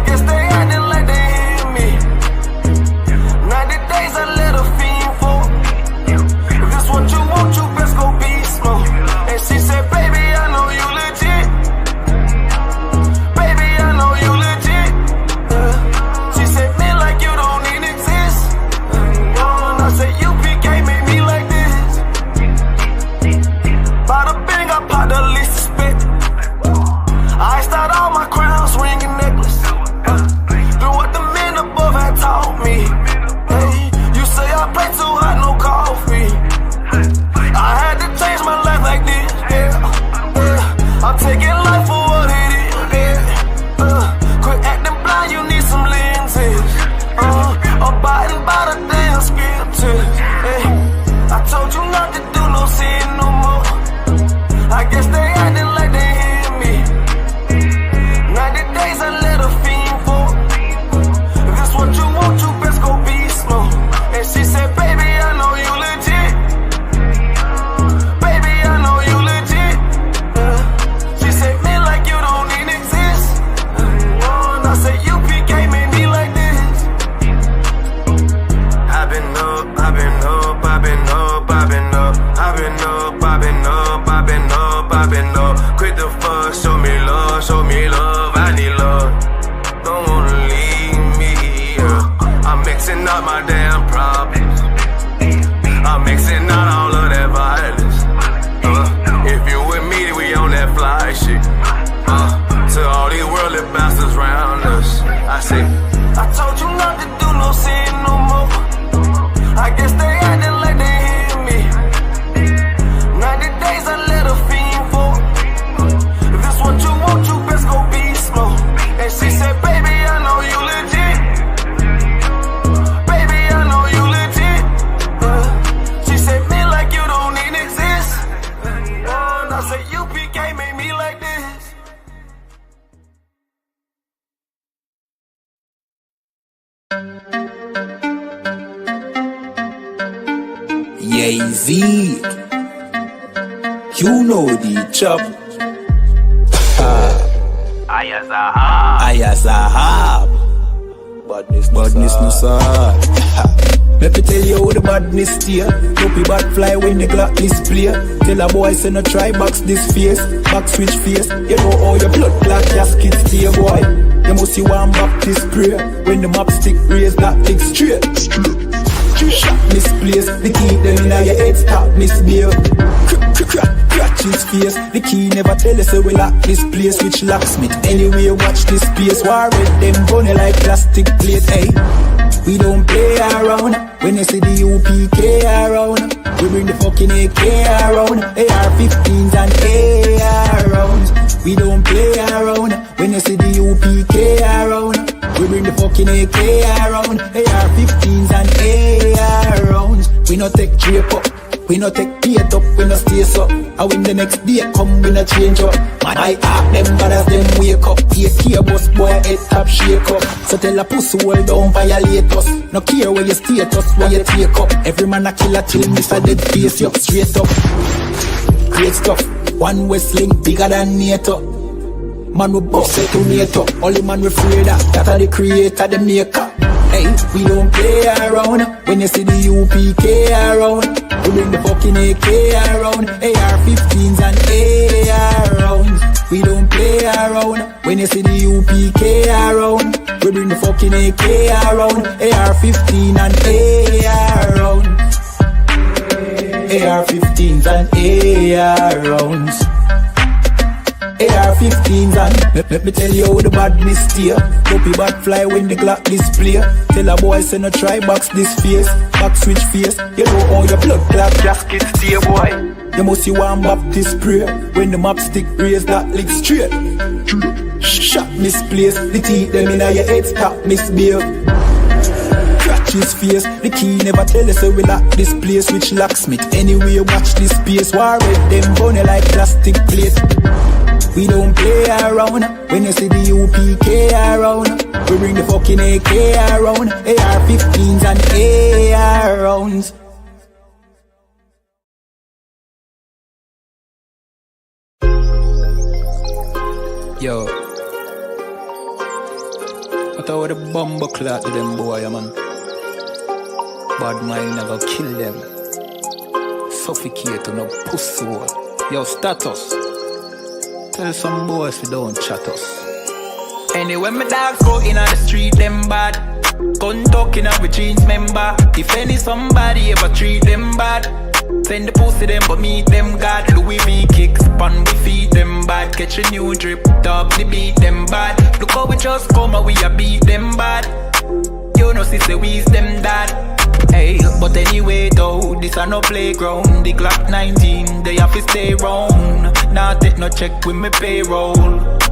guess they acting like they hear me. 90 days I let a fiend for. If this what you want, you best go beast mode. And she said, baby, I know you legit. Baby, I know you legit. She said, man, like you don't even exist. And I said, UPK made me like this. Bada bing, I popped the least suspect. I start all my crowns, ring and necklace. Do what the men above had taught me. Hey, you say I play too hot, no coffee. I had to change my life like this. Yeah. I'm taking life for what it is. Yeah. Quit acting blind, you need some lenses. Abiding by the damn scriptures. Hey, I told you not to do no sin no more. I guess they acting like they hear me. 90 days I let a fiend for. If this what you want, you best go beast mode. And she said, baby, I know you legit. Baby, I know you legit. She said, man, like you don't even exist. And I said, UPK made me like this. I've been up, I've been up, I've been up, I've been up, I've been up, I've been up, I've been up, I've been up. Quit the fuss, show me love, I need love. Don't wanna leave me, I'm mixing up my damn problems. I'm mixing out all of that violence. If you with me, we on that fly shit. To all these worldly bastards round us, I say, I told you not to do no sin no more. I guess they acting like they hear me. 90 days I let a fiend for. If this what you want, you best go beast mode. And she said, baby, I know you legit. Baby, I know you legit. She said, man, like you don't even exist. And I said, UPK made me like this. Yay-Z, you know the chop. Ayazahab, badness no sir. Let me tell you how the badness steer. Dopey bad fly when the Glock display. Tell a boy say no try box this face, back switch face. You know how your blood clot casket stay, boy. You must see one Baptist prayer. When the map stick raise that thing straight. Shot misplaced, the key them in your head stop misbehave. Crack his face, the key never tell us so we lock this place. Which locksmith, anyway watch this space. War with them bunny like plastic plate, hey. We don't play around, when you see the UPK around. We bring the fucking AK around, AR-15s and AR rounds. We don't play around, when you see the UPK around. We bring the fucking AK around, AR-15s and AR rounds. We no take drape up, we no take bait up, we no stay so. And when the next day come, we no change up. Man, I act them bad as them wake up. AK boss boy head top shake up. So tell a pussy hold down violate us. No care where you status, where you take up. Every man a killer till miss a dead face you straight up. Great stuff, one West link bigger than NATO. Man we boss it to NATO. Only man we afraid that are the creator, the maker. Hey, we don't play around. When you see the UPK around, we bring the fucking AK around, AR-15s and AR rounds. We don't play around. When you see the UPK around, we bring the fucking AK around, AR-15 and AR rounds. AR-15s and AR rounds. AR-15s and let me tell you how the badness steer. Dopey bad fly when the Glock display. Tell a boy say no try box this face, back switch face. You know how your blood clot casket stay, boy. You must see one Baptist prayer. When the map stick raise that lick straight. Shot misplaced, the teeth them in your head stop misbehave. Crack his face, the key never tell us so we lock this place. Which locksmith, anyway watch this space. War with them bunny like plastic plate. We don't play around, when you see the UPK around. We bring the fucking AK around, AR-15s and AR rounds. Yo, But how the bomber clock to them boy, man. Bad mind never kill them. Suffocate to no pussy hole. Yo, status. Tell some boys we don't chat us. Anyway, my dogs go in on the street, them bad. Gun talking up with jeans member. If any somebody ever treat them bad, send the pussy them but meet them God. Louis V kicks, pan we feed them bad. Catch a new drip, dog they beat them bad. Look how we just come and we a beat them bad. You know sister we's them dad. Hey, but anyway though, this a no playground. The Glock 19, they have to stay round. Nah take no check with me payroll.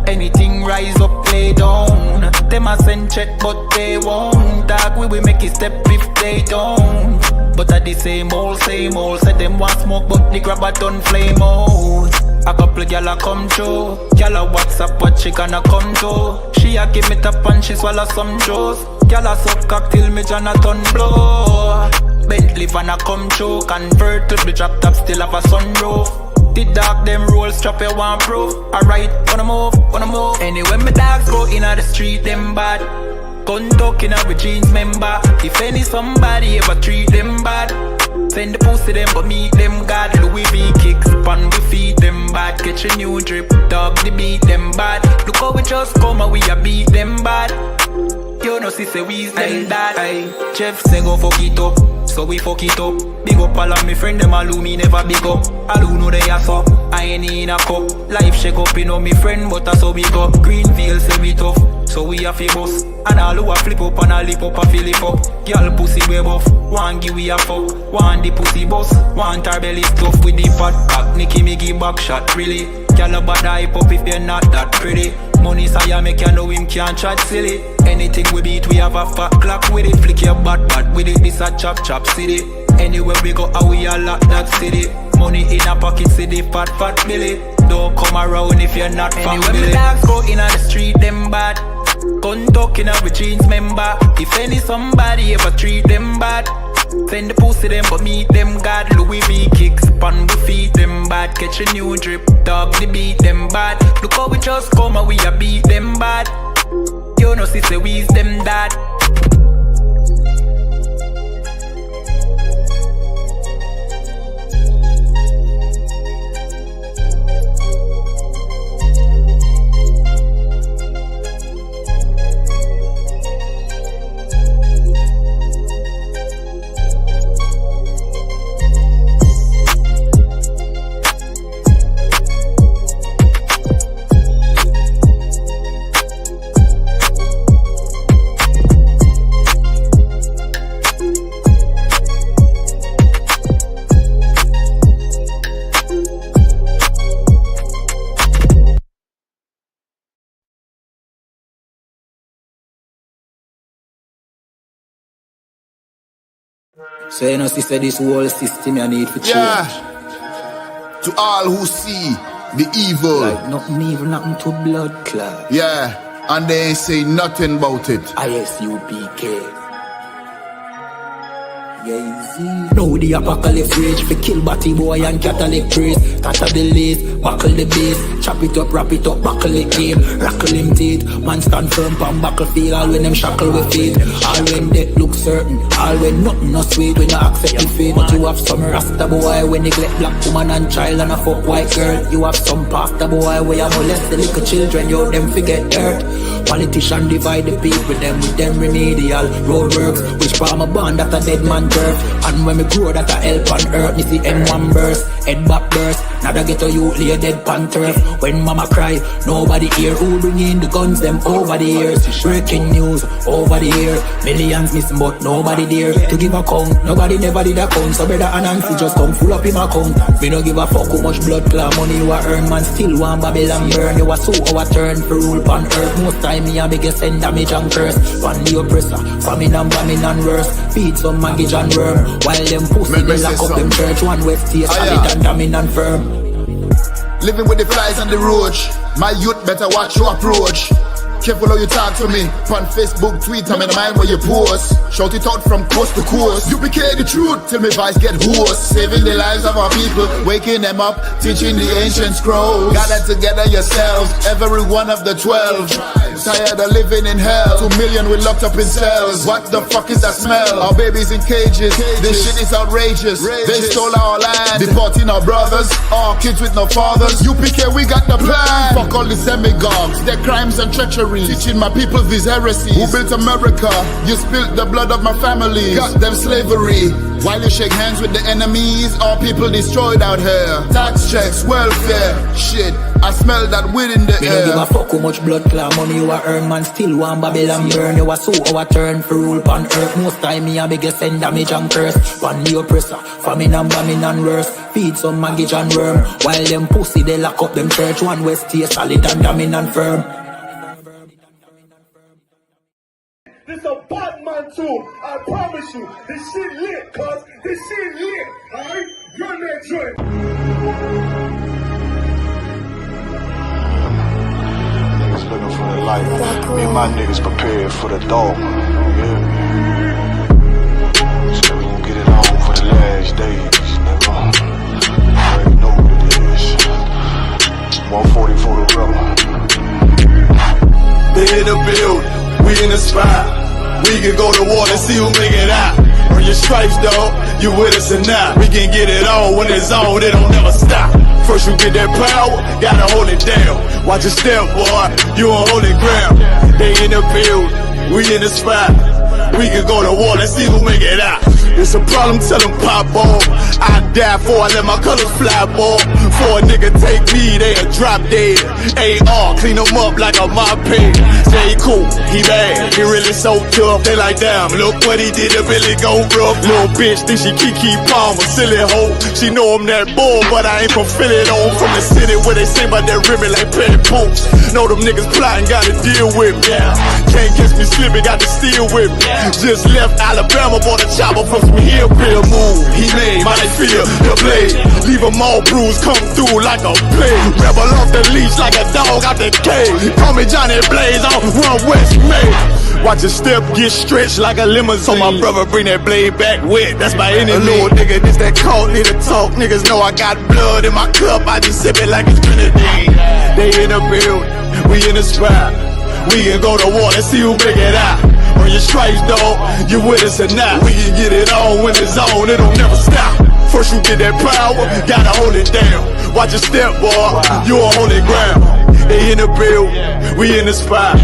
Anything rise up, play down. Them a send check but they won't. Dog we will make it step if they don't. But at the same old, said them want smoke but the grabber done flame out. A couple gyal a come through. Gyal a WhatsApp what she gonna come to. She a give me tap and she swallow some juice. Gyal a suck cock till me Jonathan blow. Bentley van a come through. Convert to the drop top still have a sunroof. The dog them roll strap you one proof. Alright, wanna move. Anyway my dogs go in on the street them bad. Gun talking up with jeans member. If any somebody ever treat them bad, send the pussy them but meet them God. Louis V kicks, pan we feed them bad. Catch a new drip, dog they beat them bad. Look how we just come and we a beat them bad. You know sister we's them dad. Jeff say go fuck it up, so we fuck it up. Big up all of me friend them all who me never big up. All who know they are so, I ain't in a cup. Life shake up, you know me friend but I so big up. Greenfield say we tough, so we a famous. And all who a flip up and a lip up a fill it up. Girl pussy way buff, one give we a fuck. One the pussy boss, one her belly stuff with the fat back. Nicky me give back shot really. Girl a bad hype up if you're not that pretty. Money say make you know him can't chat silly. Anything we beat we have a fat clock with it. Flick your bad with it, this a chop city. Anywhere we go we a lock that city. Money in a pocket city, fat Billy. Don't come around if you're not family. Anyway my dogs go in on the street them bad. Gun talking up with jeans member. If any somebody ever treat them bad, send the pussy them but meet them God. Louis V kicks, pan we feed them bad. Catch a new drip, dog they beat them bad. Look how we just come and we a beat them bad. You know sister we's them dad. So you know, sister, this whole system you need for change. Yeah. To all who see the evil. Like nothing evil, nothing to blood clot. Yeah. And they ain't say nothing about it. ISUPK. Now the apocalypse rage for kill batty boy and Catholic priest. Scatter the lace, buckle the base. Chop it up, wrap it up, buckle the game. Rackle him teeth, man stand firm pan battlefield. All when them shackle with faith. All when death look certain. All when nothing no sweet when you accept your fate. But you have some rasta boy when neglect black woman and child and a fuck white girl. You have some pastor boy where you molest the little children. You them forget dirt. Politician divide the people with them remedial roadworks. Which farm a band that a dead man turf. And when me grow that a help on earth. Me see M1 burst, head back burst. Now they get to you lay dead pan turf. When mama cry, nobody hear. Who bring in the guns them over the years. Breaking news over the year. Millions missing but nobody there to give a count. Nobody never did a count. So brother and Nancy just come full up in my account. Me no give a fuck how much blood clot money you a earn. Man still want Babylon burn. You a so our turn for rule pan earth. Most time me a biggest send damage and curse. Pan the oppressor, famine and bombing and worse. Feed some maggot and worm. While them pussy they lock up them church. One west here solid and damning and firm. Living with the flies on the road. My youth better watch your approach. Careful how you talk to me. On Facebook, tweet, I'm in the mind where you post. Shout it out from coast to coast. UPK the truth till my voice get hoarse. Saving the lives of our people, waking them up, teaching the ancient scrolls. Gather together yourselves, every one of the 12. Tired of living in hell. 2 million we locked up in cells. What the fuck is that smell? Our babies in cages. This shit is outrageous. They stole our land, deporting our brothers, our kids with no fathers. UPK, we got the plan. Fuck all the demagogues, their crimes and treachery. Teaching my people these heresies. Who built America? You spilled the blood of my family. Got them slavery. While you shake hands with the enemies, our people destroyed out here. Tax checks, welfare, shit. I smell that weed in the Me air. no give a fuck how much blood clot money you a earn, man. Still want Babylon burn. You a sue our turn for rule pan earth. Most time me a beg you send damage and curse. Pan the oppressor, famine and bombing and worse. Feed some maggot and worm. While them pussy they lock up them church. One west stay solid and damning and firm. This a bad man too. I promise you. This shit lit, cuz. This shit lit. Alright? Run that joint. Niggas looking for the light. Me and my niggas prepared for the dog. Yeah. So we gon' get it on for the last days, nigga. You already know what it is. 140 for the rubber. They in the building, we in the spot. We can go to war and see who make it out. Earn your stripes, dog, you with us or not. We can get it on when it's on, it don't never stop. First you get that power, gotta hold it down. Watch your step, boy, you on holy ground. They in the building, we in the spot. We can go to war and see who make it out. It's a problem, tell them pop off. I die for, I let my colors fly, boy. For a nigga take me, they a drop dead. AR, clean them up like a mop pig. Say he cool, he bad, he really so tough. They like, damn, look what he did to Billy Goat rough. Little bitch, think she Kiki Palmer, silly hoe. She know I'm that bull, but I ain't from Philly though. I'm from the city where they say about that ribbon like petty poops. Know them niggas plotting, gotta deal with me. Can't catch me slipping, got to steal with me. Just left Alabama, bought a chopper from some hillbilly move. He made my feel the blade. Leave them all bruised, come through like a plague. Rebel off the leash like a dog out the cage. Call me Johnny Blaze on Run West May. Watch your step get stretched like a limousine. So my brother bring that blade back wet, that's my enemy. A little nigga, this that cult, need to talk. Niggas know I got blood in my cup, I just sip it like it's grenadine. They in the building, we in the spot. We can go to war and see who make it out. Earn your stripes, dog, you with us or not. We can get it on when it's on, it'll never stop. First you get that power, gotta hold it down. Watch your step, boy, you on holy ground. They in the building, we in the spot.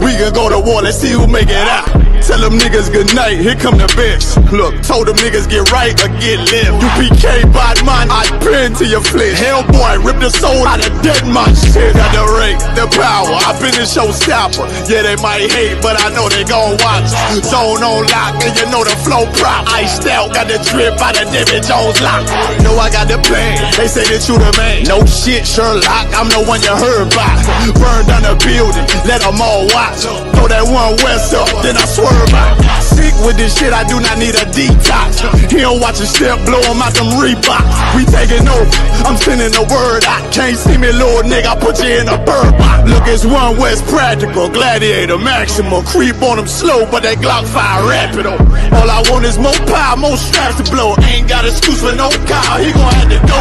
We can go to war, let's see who make it out. Tell them niggas good night, here come the best. Look, told them niggas get right or get left. UPK, bad man, I pin to your flesh. Hellboy, rip the soul out of dead man shit. Got the rate, the power, I been the showstopper. Yeah, they might hate, but I know they gon' watch. Zone on lock, and you know the flow prop. Iced out, got the drip out of David Jones lock. Know I got the plan, they say that you the man. No shit, Sherlock, I'm the one you heard by. Burn down the building, let them all watch. Throw that one west up, then I swerve out. Sick with this shit, I do not need a detox. He don't watch a step, blow him out them Reeboks. We taking over, I'm sending the word out. Can't see me, little nigga, I put you in a bird box. Look, it's One West practical, gladiator, maximal. Creep on them slow, but that Glock fire rapid. All I want is more power, more straps to blow. Ain't got excuse for no car, he gon' have to go.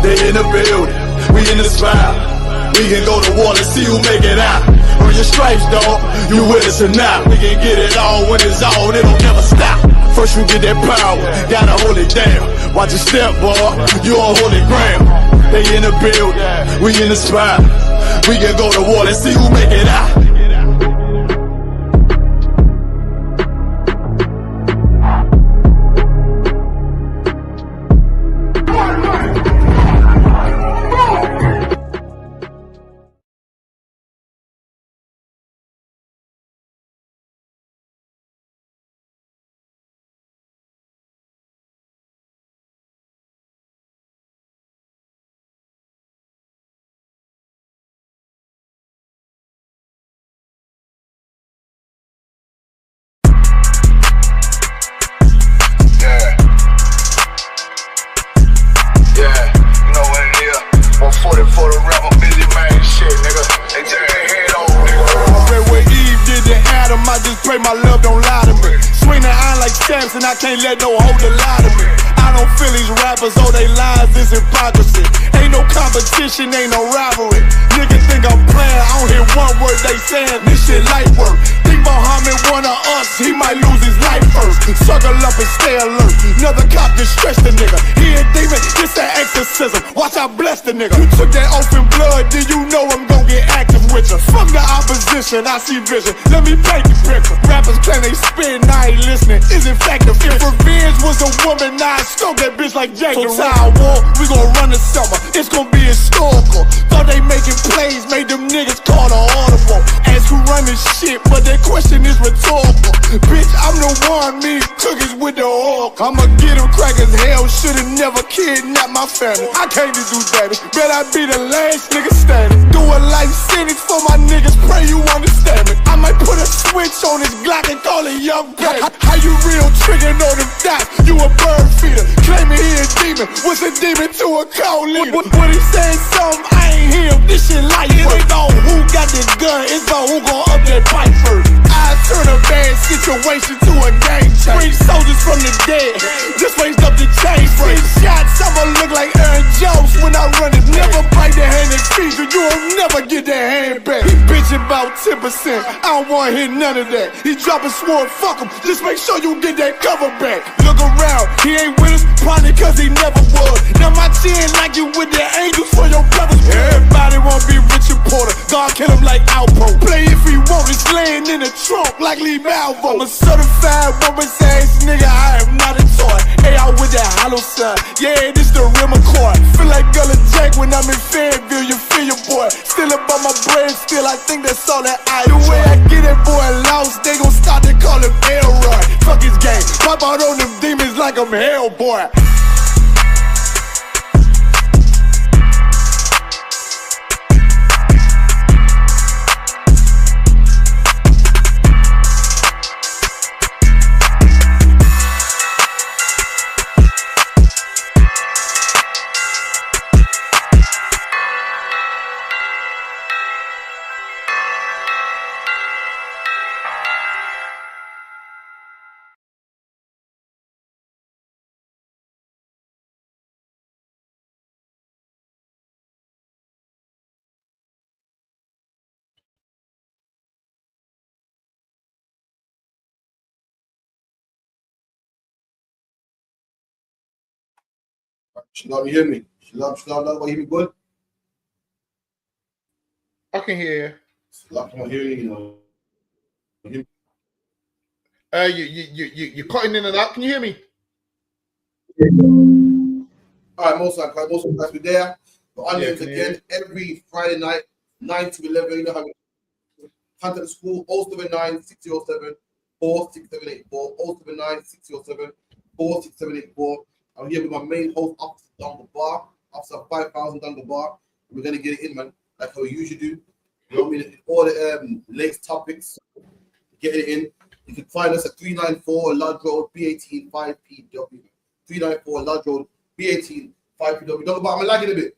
They in the building, we in the spot. We can go to war and see who make it out. Earn your stripes, dog, you with us or not. We can get it on when it's on, it don't never stop. First you get that power, gotta hold it down. Watch your step, boy, you on holy ground. They in the building, we in the spot. We can go to war, let's see who make it out. I just pray my love don't lie to me. Swing the iron like Samson, I can't let no holder lie to me. I don't feel these rappers, all they lies is hypocrisy. Ain't no competition, ain't no rivalry. Niggas think I'm playing, I don't hear one word they saying. This shit light work. Think Muhammad one of us, he might lose his life first. Suckle up and stay alert. Another cop just stretch the nigga. He a demon, this an exorcism. Watch I bless the nigga. You took that oath in blood, then you know I'm gon' get active with you. From the opposition, I see vision. Let me paint the picture. Rappers claim they spit, I ain't listening. Is it effective? If revenge was a woman, I stroke that bitch like Jake. So Tower War, we gon' run the summer. It's gon' be historical. Thought they making plays, made them niggas call the audible. Ask who run this shit, but that question is rhetorical. Bitch, I'm the one, me cookies with the oil. I'ma get them crackers, hell, should've never kidnapped my family. I can't just do that. Bet I be the last nigga standing. Do a life sentence for my niggas, pray you understand me. I might put a switch on this Glock and call it Young Pay. How you real triggering on them dots? You a bird feeder, claiming he a demon. What's a demon to a cold leader? When he saying something, I ain't hear him. This shit light. It ain't about who got this gun, it's about who gon' up that pipe first. I turn a bad situation to a game changer. Bring soldiers from the dead, just raised up the chain. 6 shots, I'ma look like Aaron Jones when I run it. Never bite the hand that feeds you, you will never get that hand back. He bitchin' about 10%, I don't wanna hear none of that. He dropping sword, fuck him, just make sure you get that cover back. Look around, he ain't with us, probably cause he never was. Now my chin like you with the angels for your brothers. Everybody wanna be Richard Porter, God kill him like Alpo. Play if he want, it's laying in the trunk like Lee Malvo. I'm a certified woman's ass nigga, I am not a toy. Hey, I with that hollow sign, yeah, this the rim accord. Feel like Gullah Jack when I'm in Fayetteville, you feel your boy. Still about my brain, still I think that's all that I do. The way I get that boy lost, they gon' start to call him Elroy. Fuck his game, pop out on them demons like I'm Hellboy. Shalom, you hear me? Shalom, you hear me good? I can hear you. Shalom, I hear you, know. You're cutting in and out. Can you hear me? All right, most of guys be there. But on again every Friday night, 9 to 11. You know how we contact the school 079 607 46784 079 607 46784. I'm here with my main host, Officer down the bar, Officer 5000 down the bar. We're gonna get it in, man, like how we usually do. You know what I mean? All the latest topics, get it in. You can find us at 394 Lodge Road, B18 5PW. 394 Lodge Road, B18 5PW. Don't go, I'm lagging a bit.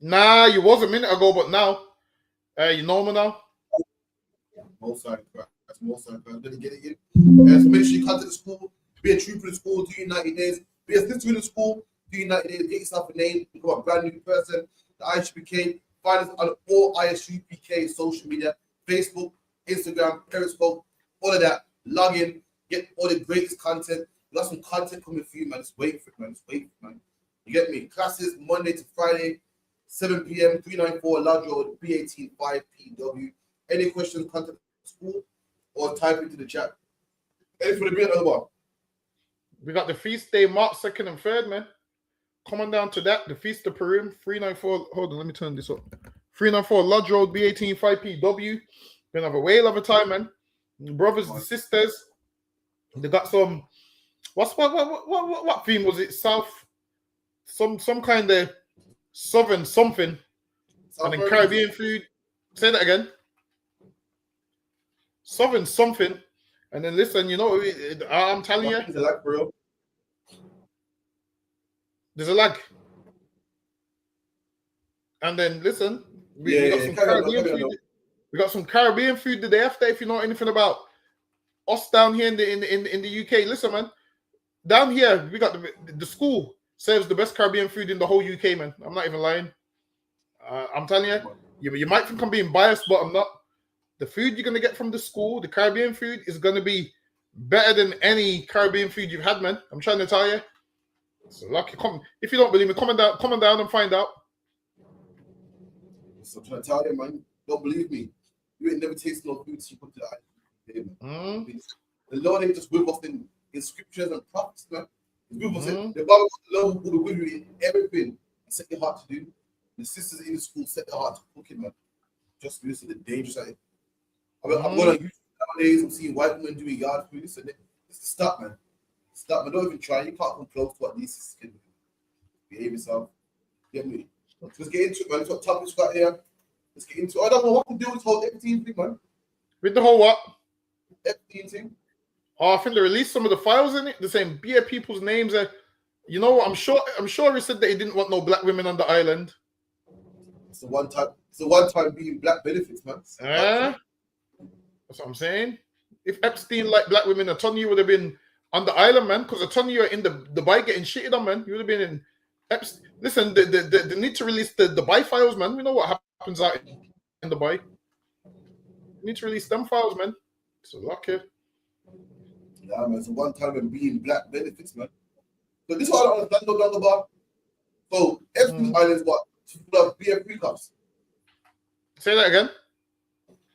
Nah, you was a minute ago, but now, you normal now. Most side, that's most side. I'm gonna get it in. So make sure you contact the school. Be a trooper in the school. Do your 90 days. Be a citizen in the school. Do your 90 days. Get yourself a name. Become a brand new person. The ISUPK. Find us on all ISUPK social media: Facebook, Instagram, Periscope, all of that. Log in. Get all the greatest content. We got some content coming for you, man. Just wait for it, man. Just wait for it, man. You get me? Classes Monday to Friday, 7 p.m. 394 Lodge Road, B18 5PW. Any questions? Contact the school or type into the chat. Any for the beer other one. We got the feast day, March 2nd and 3rd, man. Coming down to that, the Feast of Purim, 394. Hold on, let me turn this up. 394 Lodge Road, B18 5PW. Gonna have a whale of a time, man. Brothers and sisters, they got some. What theme was it? South, some kind of southern something, and then Caribbean food. Say that again. Southern something, and then listen. You know, I'm telling you, there's a lag. And then listen, we got some Caribbean food. We got some Caribbean food the day after. If you know anything about us down here in the UK. Listen, man. Down here, we got the school serves the best Caribbean food in the whole UK, man. I'm not even lying. I'm telling you might think I'm being biased, but I'm not. The food you're gonna get from the school, the Caribbean food, is gonna be better than any Caribbean food you've had, man. I'm trying to tell you. So lucky, come if you don't believe me, come on down and find out. So I'm trying to tell you, man. Don't believe me. You ain't never tasted no food so you put to the eye. The Lord ain't just with us in scriptures and prophets, man. He's with us in the Bible. The Lord will be with you in everything. Set your heart to do. The sisters in the school set their heart to cooking, man. Just because of the dangerous side. I'm going on YouTube nowadays. I'm seeing white women doing yard food. This and that. Stop, man. Stop, man. Don't even try. You can't come close to what these sisters can do. Behave yourself. Get me. Let's get into it, man. Let's what topics we got here. Let's get into it. I don't know what to do with this whole Epstein thing, man. With the whole what? Epstein thing. Oh, I think they released some of the files in it. The same bare people's names. You know what? I'm sure he said that he didn't want no black women on the island. It's a one time being black benefits, man. That's what I'm saying. If Epstein liked black women, a ton of you would have been on the island, man. Because a ton of you are in the Dubai getting shitted on, man. You would have been in Epstein. Listen, they need to release the Dubai files, man. We know what happens out in Dubai. You need to release them files, man. So lucky. Yeah, man. It's a one time and being black benefits, man. So this is what I don't understand no longer about. So Epstein Island is what? Full of beer free cups. Say that again.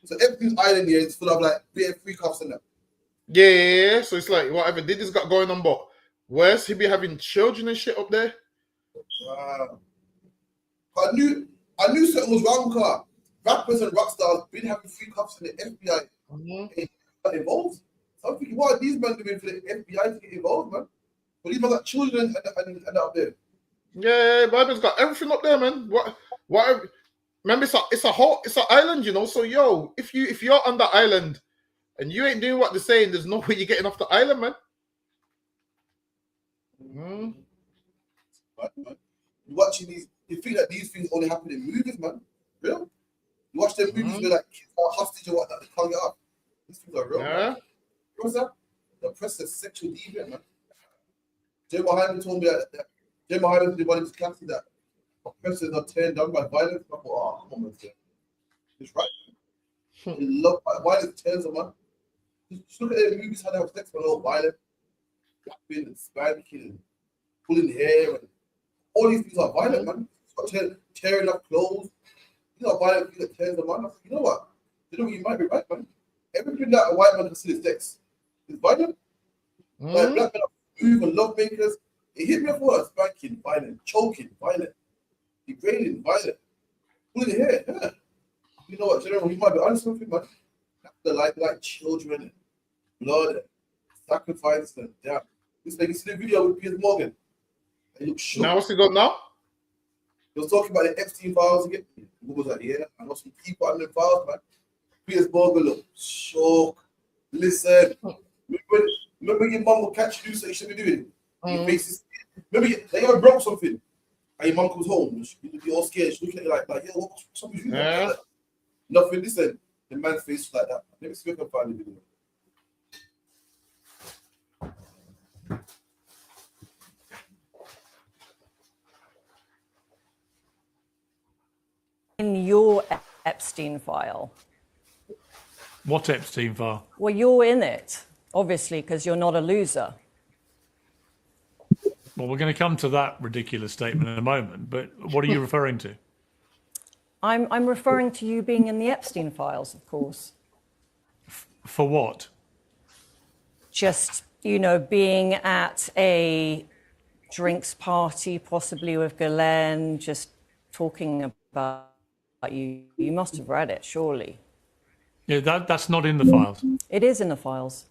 So Epstein's Island here is full of like beer free cups and that. Yeah. So it's like whatever Diddy's got going on, but where's he be having children and shit up there? Wow. I knew something was wrong, because rappers and rock stars been having free cups in the FBI. Ain't got involved. So I'm thinking, what are these men doing for the FBI to get involved, man? But these men got children and up there. Yeah, Biden's got everything up there, man. What? Remember, it's an island, you know. So yo, if you're on the island and you ain't doing what they're saying, there's no way you're getting off the island, man. Right, man. You're watching these. You think that these things only happen in movies, man? Real? You watch them movies where like kids are hostage or whatnot, they can't get up. These things are real. Yeah. Man. What's that? The press is sexual deviant, man. Jay Mohammed told me that Jay Mohammed did one of his classes that oppressors are turned down by violence. I thought, oh, come on, man. It's right. They love violence turns them, man. Just look at the movies how they have sex with all violent, clapping and spanking and pulling hair and all these things are violent, man. Tearing up clothes. These are violent things that turns them on. You know what? You know what, you might be right, man. Everything that a white man considers sex is violent. Like black men are move and love makers. It hit me before, spanking, violent, choking, violent, degrading, violent, pulling hair. Yeah. You know what, General, you might be honest with me, man. The like children and blood and sacrifice and death. This like you see the video with Piers Morgan. He looked shook. Now what's he got now? He was talking about the Epstein files again. He was like, yeah, I know some people on the files, man. Piers Morgan looked shook. Listen, remember your mum will catch you, so you should be doing. Your face is, remember they ever broke something, and your mum comes home, you're all scared. She's looking at you like yeah, what's something you doing? Nothing. Listen, the man's face was like that. Let me see if I can find the video. In your Epstein file. What Epstein file? Well, you're in it, obviously, because you're not a loser. Well, we're going to come to that ridiculous statement in a moment, but what are you referring to? I'm referring to you being in the Epstein files, of course. For what? Just, being at a drinks party, possibly with Ghislaine, just talking about you. You must have read it, surely. Yeah, that's not in the files. It is in the files.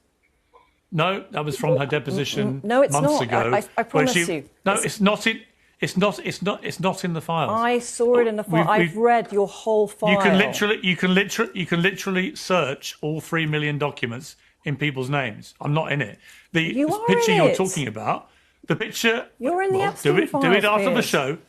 No, that was from her deposition no, it's months not. ago. I promise you. No, it's not in. It's not in the files. I saw it in the file. I've read your whole file. You can literally search all 3 million documents in people's names. I'm not in it. The picture you're talking about, the picture. You're in the Epstein files. Do it after the show.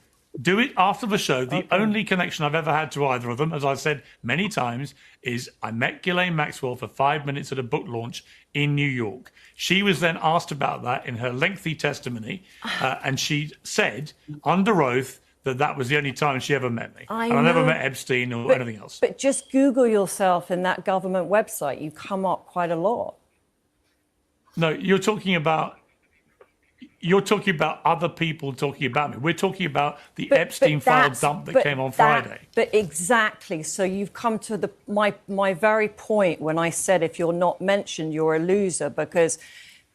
Do it after the show. The Okay. only connection I've ever had to either of them, as I've said many times, is I met Ghislaine Maxwell for 5 minutes at a book launch in New York. She was then asked about that in her lengthy testimony, and she said under oath that was the only time she ever met me. I and I never know, met Epstein or anything else. But just Google yourself in that government website. You come up quite a lot. No, you're talking about other people talking about me. We're talking about the Epstein file dump that came on Friday. But exactly. So you've come to my very point when I said if you're not mentioned, you're a loser, because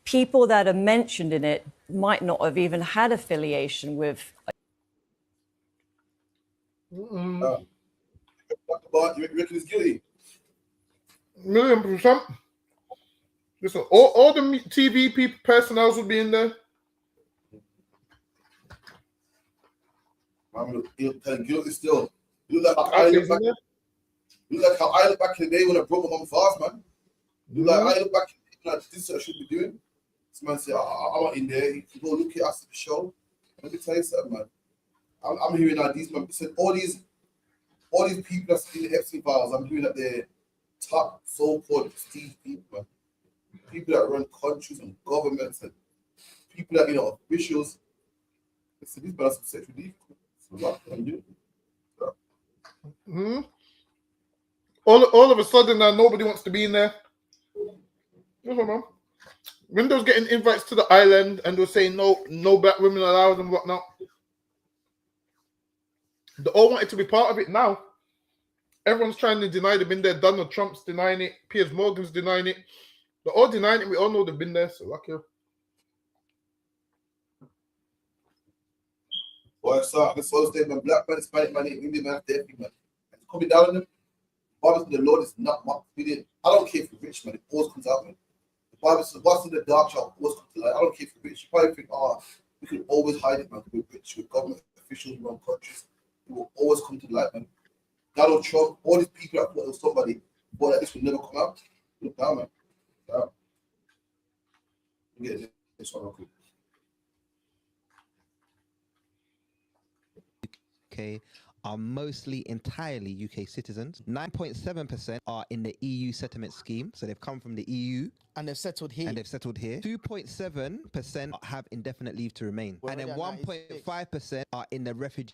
people that are mentioned in it might not have even had affiliation with. About you reckon he's guilty? 1,000,000%. Listen, all the TV people, personnel will be in there. I'm guilty still. You look like how I look back. You look like how I look back in the day when I broke my mum fast, man. You like I look back like this is what I should be doing. This man said, I'm not in there. You can go look at us at the show. Let me tell you something, man. I'm hearing now these man said all these people that's in the Epstein files, I'm hearing that they're top so-called prestige people, man. People that run countries and governments and people that, officials. So these men are some sexual deviants. All of a sudden now nobody wants to be in there. Windows getting invites to the island and they're saying no black women allowed and whatnot. They all wanted to be part of it now. Everyone's trying to deny they've been there. Donald Trump's denying it. Piers Morgan's denying it. They're all denying it. We all know they've been there. So lucky. Boy, so I saw statement, black man, Hispanic man, Indian man, everything, man. It's coming down on them. The Bible says the Lord is not mocked. I don't care if you're rich, man. It always comes out, man. The Bible says what's in the dark shall always come to light. I don't care if you're rich. You probably think, we can always hide it, man. We're rich. With government officials run countries. It will always come to light, man. Donald Trump, all these people that thought it was somebody, thought that this will never come out. Look down, man. Down. Get this one real quick. UK are mostly entirely UK citizens. 9.7% are in the EU settlement scheme, so they've come from the EU and they've settled here. 2.7% have indefinite leave to remain, and then 1.5% are in the refugee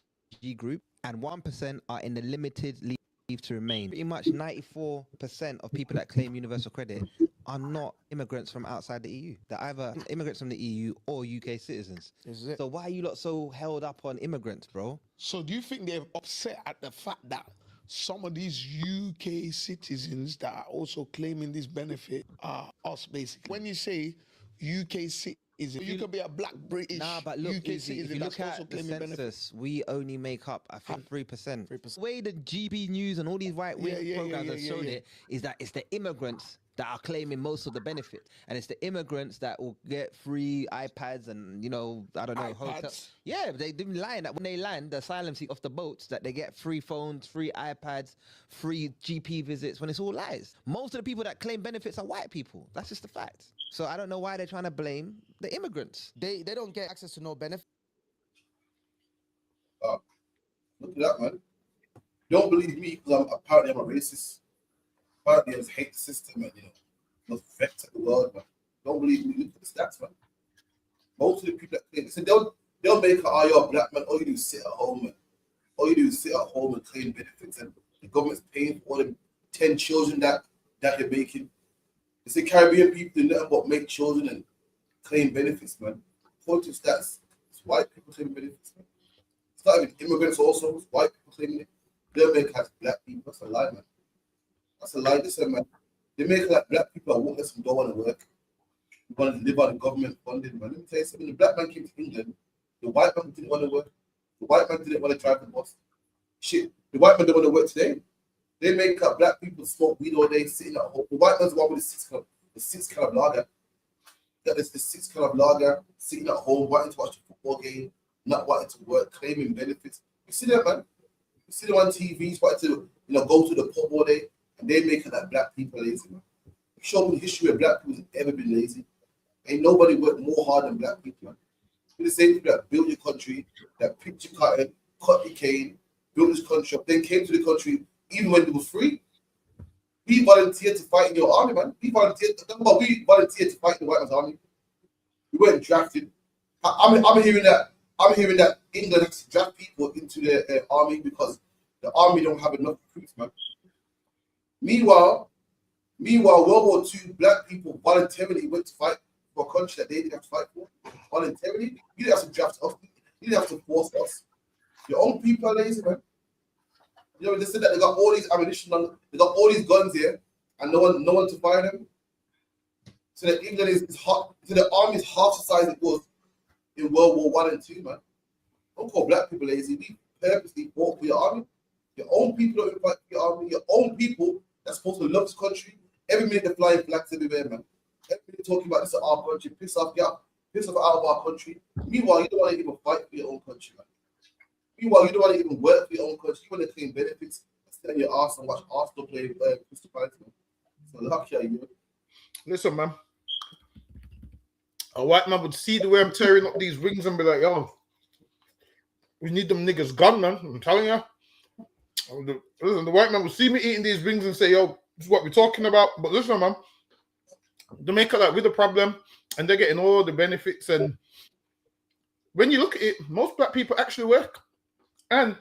group, and 1% are in the limited leave to remain. Pretty much 94% of people that claim universal credit are not immigrants from outside the EU. They're either immigrants from the EU or UK citizens. So why are you lot so held up on immigrants, bro? So do you think they're upset at the fact that some of these UK citizens that are also claiming this benefit are us, basically? When you say UK citizens, you could be a black British but look, UK citizen. if you look at the census, we only make up, I think, 3%. The way the GB News and all these right-wing programs have shown it is that it's the immigrants that are claiming most of the benefit, and it's the immigrants that will get free iPads and hotels. Yeah, they've been lying that when they land, the asylum seek off the boats, that they get free phones, free iPads, free GP visits, when it's all lies. Most of the people that claim benefits are white people. That's just the fact. So I don't know why they're trying to blame the immigrants. They don't get access to no benefit. Look at that, man. Don't believe me because apparently I'm a racist. Apparently I just hate the system and the effect of the world, man. Don't believe me. Look at the stats, man. Most of the people that claim, they'll make you're a black man. All you do is sit at home, man. All you do is sit at home and claim benefits, and the government's paying for all them 10 children that you're making. They say Caribbean people do nothing but make children and claim benefits, man. According to stats, it's white people claiming benefits, man. It's not even immigrants also, it's white people claiming it. They'll make like black people. That's a lie, man. That's a lie. Listen, man. They make like black people are workless and don't want to work. They want to live on the government funding, man. Let me tell you something. The black man came to England. The white man didn't want to work. The white man didn't want to drive the bus. Shit. The white man don't want to work today. They make up black people smoke weed all day, sitting at home. The white man's the one with the six kind of lager. That is the 6 kind of lager, sitting at home, wanting to watch the football game, not wanting to work, claiming benefits. You see that, man? You see them on TV, wanting to, go to the pub all day, and they make it like black people lazy, man. Show me the history of black people has ever been lazy. Ain't nobody worked more hard than black people, man. We're the same people that built your country, that picked your cotton, cut the cane, built this country up, then came to the country even when it was free. We volunteered to fight in your army, man. We volunteered to fight in the White Man's army. We weren't drafted. I'm hearing that England has to draft people into their army because the army don't have enough recruits, man. Meanwhile, World War II, black people voluntarily went to fight for a country that they didn't have to fight for. Voluntarily, you didn't have to draft us. You didn't have to force us. Your own people are lazy, man. You know, they said that they got all these ammunition, they got all these guns here, and no one to fire them. So that England is hot. So the army is half the size it was in World War I and II, man. Don't call black people lazy. We purposely fought for your army. Your own people don't fight for your army. Your own people that's supposed to love this country. Every minute they're flying flags everywhere, man. Every minute talking about this is our country, piss off out of our country. Meanwhile, you don't want to even fight for your own country, man. Meanwhile, you don't want to even work for your own country. You want to claim benefits, stay on your arse and watch Arsenal play Crystal Palace, man. So lucky are you. Listen, man. A white man would see the way I'm tearing up these wings and be like, yo, we need them niggas gone, man. I'm telling you. Listen, the white man would see me eating these wings and say, yo, this is what we're talking about. But listen, man, they make it like with the problem and they're getting all the benefits. And when you look at it, most black people actually work. And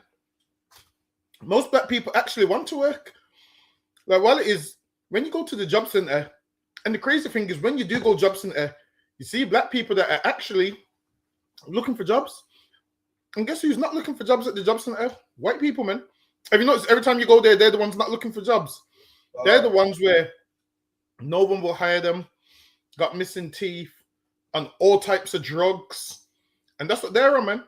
most black people actually want to work. Like, while it is, when you go to the job center, and the crazy thing is when you do go job center, you see black people that are actually looking for jobs. And guess who's not looking for jobs at the job center? White people, man. Have you noticed every time you go there, they're the ones not looking for jobs? They're the ones where no one will hire them, got missing teeth, and all types of drugs. And that's what they're on, man.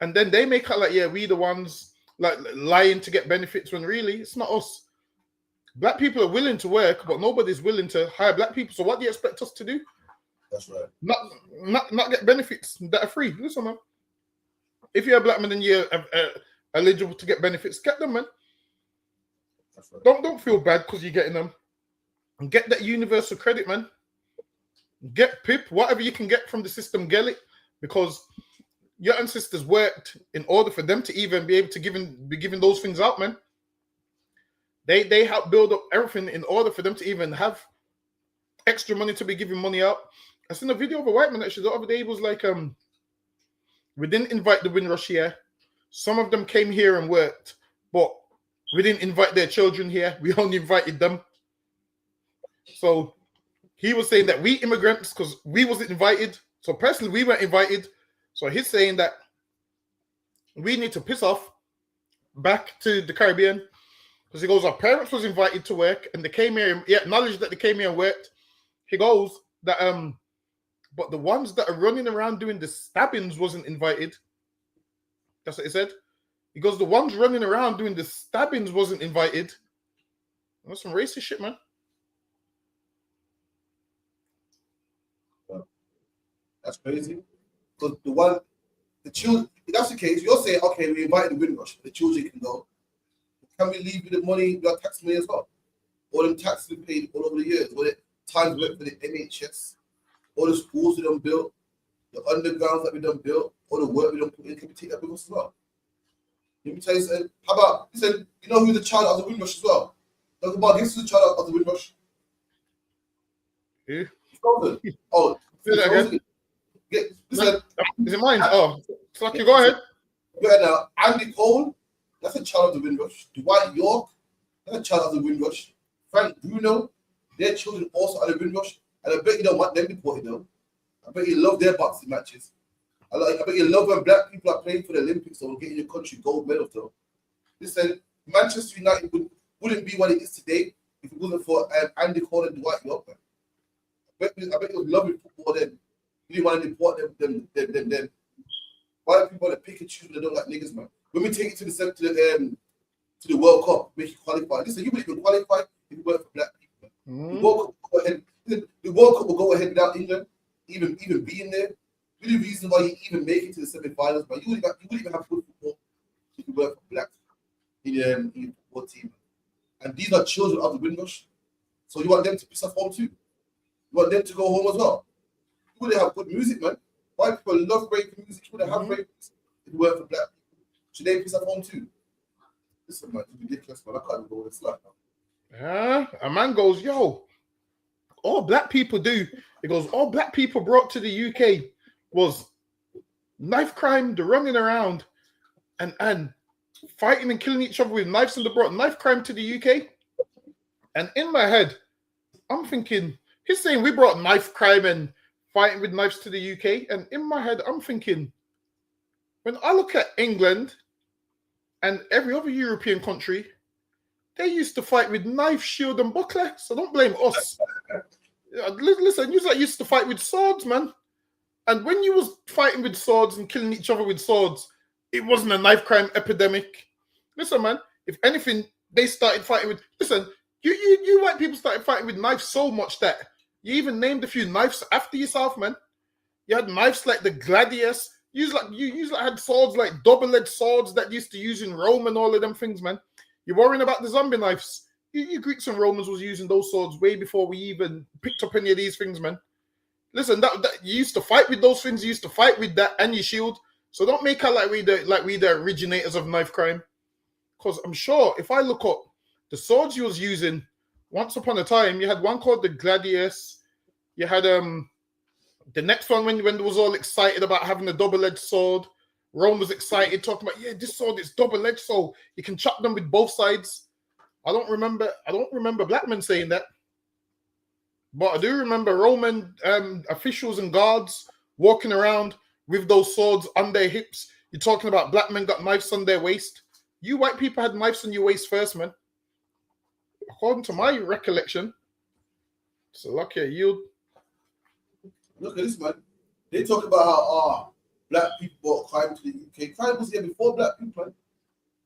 And then they make it like, yeah, we the ones like lying to get benefits when really it's not us. Black people are willing to work, but nobody's willing to hire black people. So what do you expect us to do? That's right. Not get benefits that are free. Listen, man. If you're a black man and you're eligible to get benefits, get them, man. That's right. Don't feel bad because you're getting them. And get that universal credit, man. Get PIP, whatever you can get from the system, get it. Because your ancestors worked in order for them to even be able to be giving those things out, man. They helped build up everything in order for them to even have extra money to be giving money out. I seen a video of a white man actually the other day. It was like, we didn't invite the Windrush here. Some of them came here and worked, but we didn't invite their children here. We only invited them. So he was saying that we immigrants, because we wasn't invited. So personally, we weren't invited. So he's saying that we need to piss off back to the Caribbean. Because he goes, our parents was invited to work and they came here. He acknowledged that they came here and worked. He goes that but the ones that are running around doing the stabbings wasn't invited. That's what he said. He goes, the ones running around doing the stabbings wasn't invited. That's some racist shit, man. That's crazy. Because the children, if that's the case, you're saying, okay, we invited the Windrush, the children can go. Can we leave you the money, your tax money as well? All them taxes we paid all over the years, all the times we went for the NHS, all the schools we done built, the undergrounds that we done built, all the work we done put in, can we take that with us as well? Let me tell you something. How about, he said, you know who's the child of the Windrush as well? Talk about this is the child of the Windrush. Who? Frozen. Oh, say that again. Listen, is it mine? Oh, fuck you, go ahead. Yeah, now, Andy Cole, that's a child of the Windrush. Dwight York, that's a child of the Windrush. Frank Bruno, their children also are the Windrush. And I bet you don't want them deported though. I bet you love their boxing matches. I bet you love when black people are playing for the Olympics or getting your country gold medals though. Listen, Manchester United wouldn't be what it is today if it wasn't for Andy Cole and Dwight York. Man. I bet you would love football then. You didn't want to deport them. Why do people want to pick and choose when they don't like niggas, man? When we take it to the World Cup, make you qualify. Listen, you wouldn't even qualify if you weren't for black people. Man. The World Cup will go ahead without England even being there. Really, the reason why you even make it to the semi-finals, but you wouldn't even have good football if you weren't for black in your football team. And these are children of the Windrush, so you want them to piss off home too. You want them to go home as well. You wouldn't have good music, man. White people love great music. You wouldn't have great music if you weren't for black people. Should they piss at home too? Listen, man, it's ridiculous, man. I can't even go with this like A man goes, yo, all black people do. He goes, all black people brought to the UK was knife crime, the running around, and fighting and killing each other with knives, and they brought knife crime to the UK. And in my head, I'm thinking, he's saying we brought knife crime and fighting with knives to the UK. And in my head, I'm thinking, when I look at England and every other European country, they used to fight with knife, shield, and buckler. So don't blame us. Listen, you used to fight with swords, man. And when you was fighting with swords and killing each other with swords, it wasn't a knife crime epidemic. Listen, man, if anything, they started fighting with... Listen, you white people started fighting with knives so much that you even named a few knives after yourself, man. You had knives like the gladius. You had swords like double-edged swords that used to use in Rome and all of them things, man. You're worrying about the zombie knives. You Greeks and Romans was using those swords way before we even picked up any of these things, man. Listen, that you used to fight with those things. You used to fight with that and your shield. So don't make out like we the originators of knife crime. Because I'm sure if I look up the swords you was using, once upon a time, you had one called the gladius. You had the next one when they was all excited about having a double-edged sword. Rome was excited, talking about, yeah, this sword is double-edged, so you can chop them with both sides. I don't remember black men saying that. But I do remember Roman officials and guards walking around with those swords on their hips. You're talking about black men got knives on their waist. You white people had knives on your waist first, man. According to my recollection. So lucky you. Look at this, man. They talk about how black people brought crime to the UK. Crime was here before black people, man.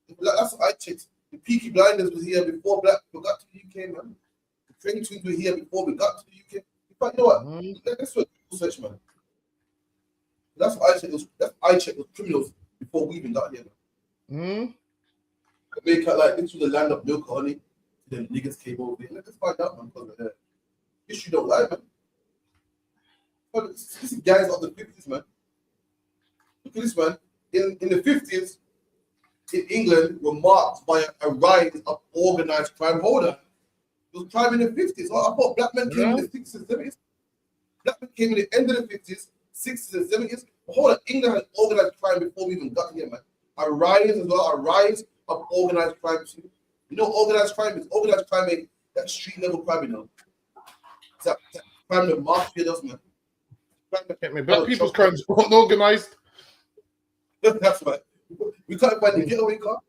That's what I checked. The Peaky Blinders was here before black people got to the UK, man. The Train Twins were here before we got to the UK. But you know what? That's what people search, man. That's what I checked. I checked those criminals before we even got here, man. Make it like this was the land of milk and honey. Then niggas came over here. Let's find out, man. Because history don't lie, man. But this guys of the 50s, man. Look at this, man. In the 50s, in England, were marked by a rise of organized crime. Hold on. It was crime in the 50s. I thought black men came in the 60s and 70s. Black men came in the end of the 50s, 60s and 70s. But hold on, England had organized crime before we even got here, man. A rise as well, a rise of organized crime too. You know what organized crime is? Organized crime ain't that street level crime, you know. It's that crime that mafia does, man. Black people's crimes unorganized. That's right. We can't find the getaway car.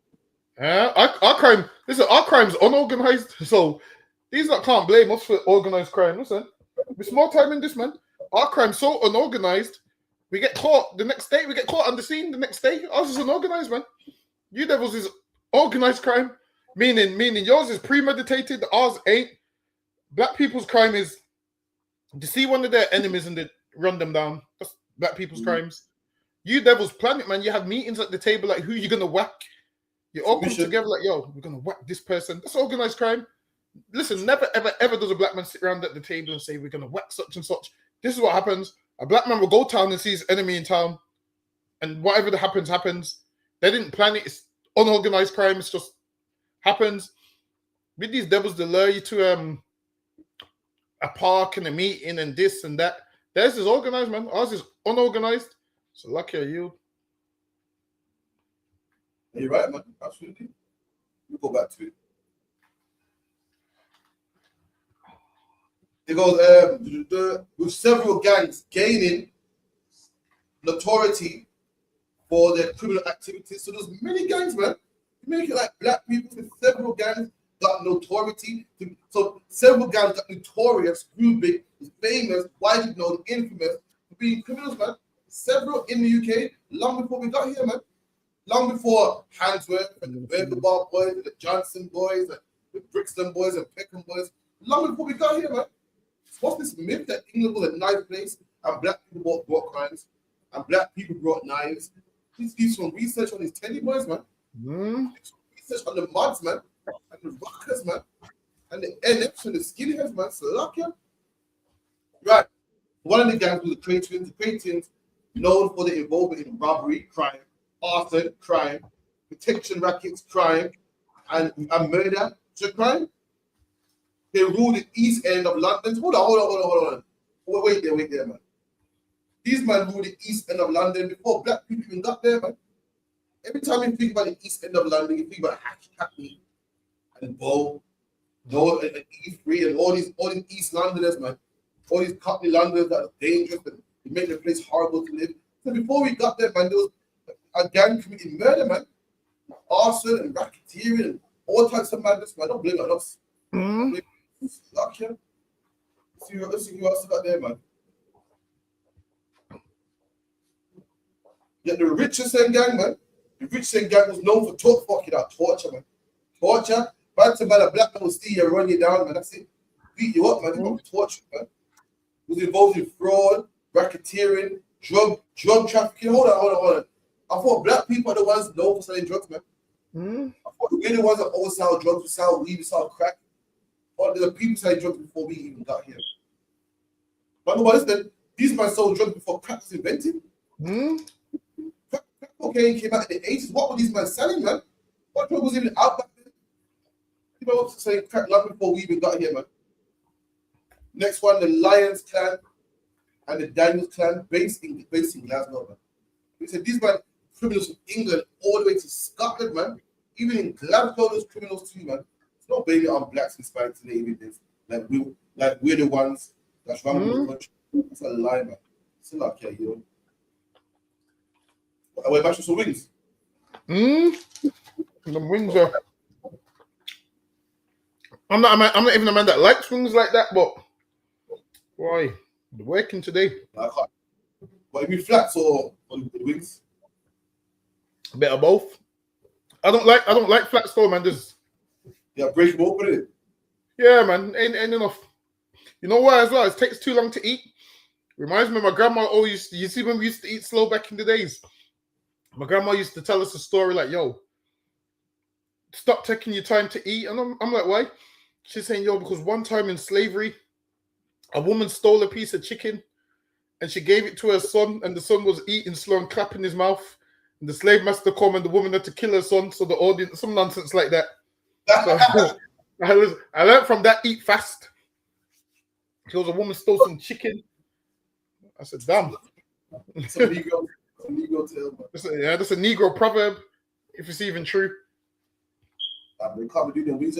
Our crime's unorganized. So these lot can't blame us for organized crime. Listen, with small time in this, man. Our crime's so unorganized. We get caught the next day. We get caught on the scene the next day. Ours is unorganized, man. You devils is organized crime, meaning yours is premeditated. Ours ain't. Black people's crime is to see one of their enemies and they run them down. That's black people's crimes. You devils plan it, man. You have meetings at the table like who you're gonna whack. You all come together like, yo, we're gonna whack this person. That's organized crime. Listen, never, ever, ever does a black man sit around at the table and say we're gonna whack such and such. This is what happens. A black man will go town and see his enemy in town, and whatever that happens. They didn't plan it. It's unorganized crime. It's just happens. With these devils, they lure you to a park and a meeting and this and that. Theirs is organized, man. Ours is unorganized. So lucky are you. You're right, man. Absolutely. We'll go back to it. It goes with several gangs gaining notoriety for their criminal activities. So there's many gangs, man. You make it like black people with several gangs got notoriety. So several gangs got notorious, grew big, was famous, widely known, infamous for being criminals, man. Several in the UK, long before we got here, man. Long before Handsworth and the Burger boys and the Johnson boys and the Brixton boys and Peckham boys. Long before we got here, man. What's this myth that England was a nice place and black people brought crimes and black people brought knives? Please do some research on these Teddy boys, man. Research on the mods, man, and the rockers, man, and the NFs and the skinheads, man. So luck you. Right. One of the gangs was the Crane Twins. The Crane Twins, known for their involvement in robbery, crime, arson, crime, protection rackets, crime, and murder to crime. They rule the east end of London. Hold on. Wait there, man. These men rule the east end of London before black people even got there, man. Every time you think about the east end of London, you think about Hackney and Bow, and E3 and all these East Londoners, man. All these Cockney Londoners that are dangerous and they make the place horrible to live. So before we got there, man, there was a gang committing murder, man. Arson and racketeering and all types of madness, man. Don't blame it on us. Let's see who else got there, man. Yeah, the Richardson gang, man. The Richardson gang was known for torture, man. Torture. Back to man, a black man will steal you, run you down, man. That's it. Beat you up, man. Torture, man. Was involved in fraud, racketeering, drug trafficking. Hold on. I thought black people are the ones known for selling drugs, man. I thought we're the ones that always sell drugs, we sell weed, we sell crack. But there were people selling drugs before we even got here. But no, listen, these men sold drugs before crack was invented. Crack cocaine came out in the 80s. What were these men selling, man? What drug was even out back then? People were selling crack long before we even got here, man. Next one, the Lyons clan and the Daniels clan, based in Glasgow, man. We said these men criminals from England all the way to Scotland, man. Even in Glasgow, those criminals too, man. It's not blaming it on blacks and Hispanics today, even this. Like we're the ones that's running the country. That's a lie, man. It's a lie, yeah, you know. We're matching some wings. The wings are. I'm not even a man that likes wings like that, but why? They're working today. What, you mean flats or wings? A bit of both. I don't like flats though, man. Break them open it. Yeah, man. Ain't enough. You know why as well? It takes too long to eat. Reminds me of my grandma always. You see when we used to eat slow back in the days. My grandma used to tell us a story like, "Yo, stop taking your time to eat." And I'm like, "Why?" She's saying, "Yo, because one time in slavery, a woman stole a piece of chicken, and she gave it to her son, and the son was eating slow and clapping his mouth. And the slave master come, and the woman had to kill her son. So the audience, some nonsense like that." So I learned from that, eat fast. Because a woman stole some chicken. I said, "Damn." It's a Negro tale, man. That's a Negro proverb, if it's even true. They can't do the wings.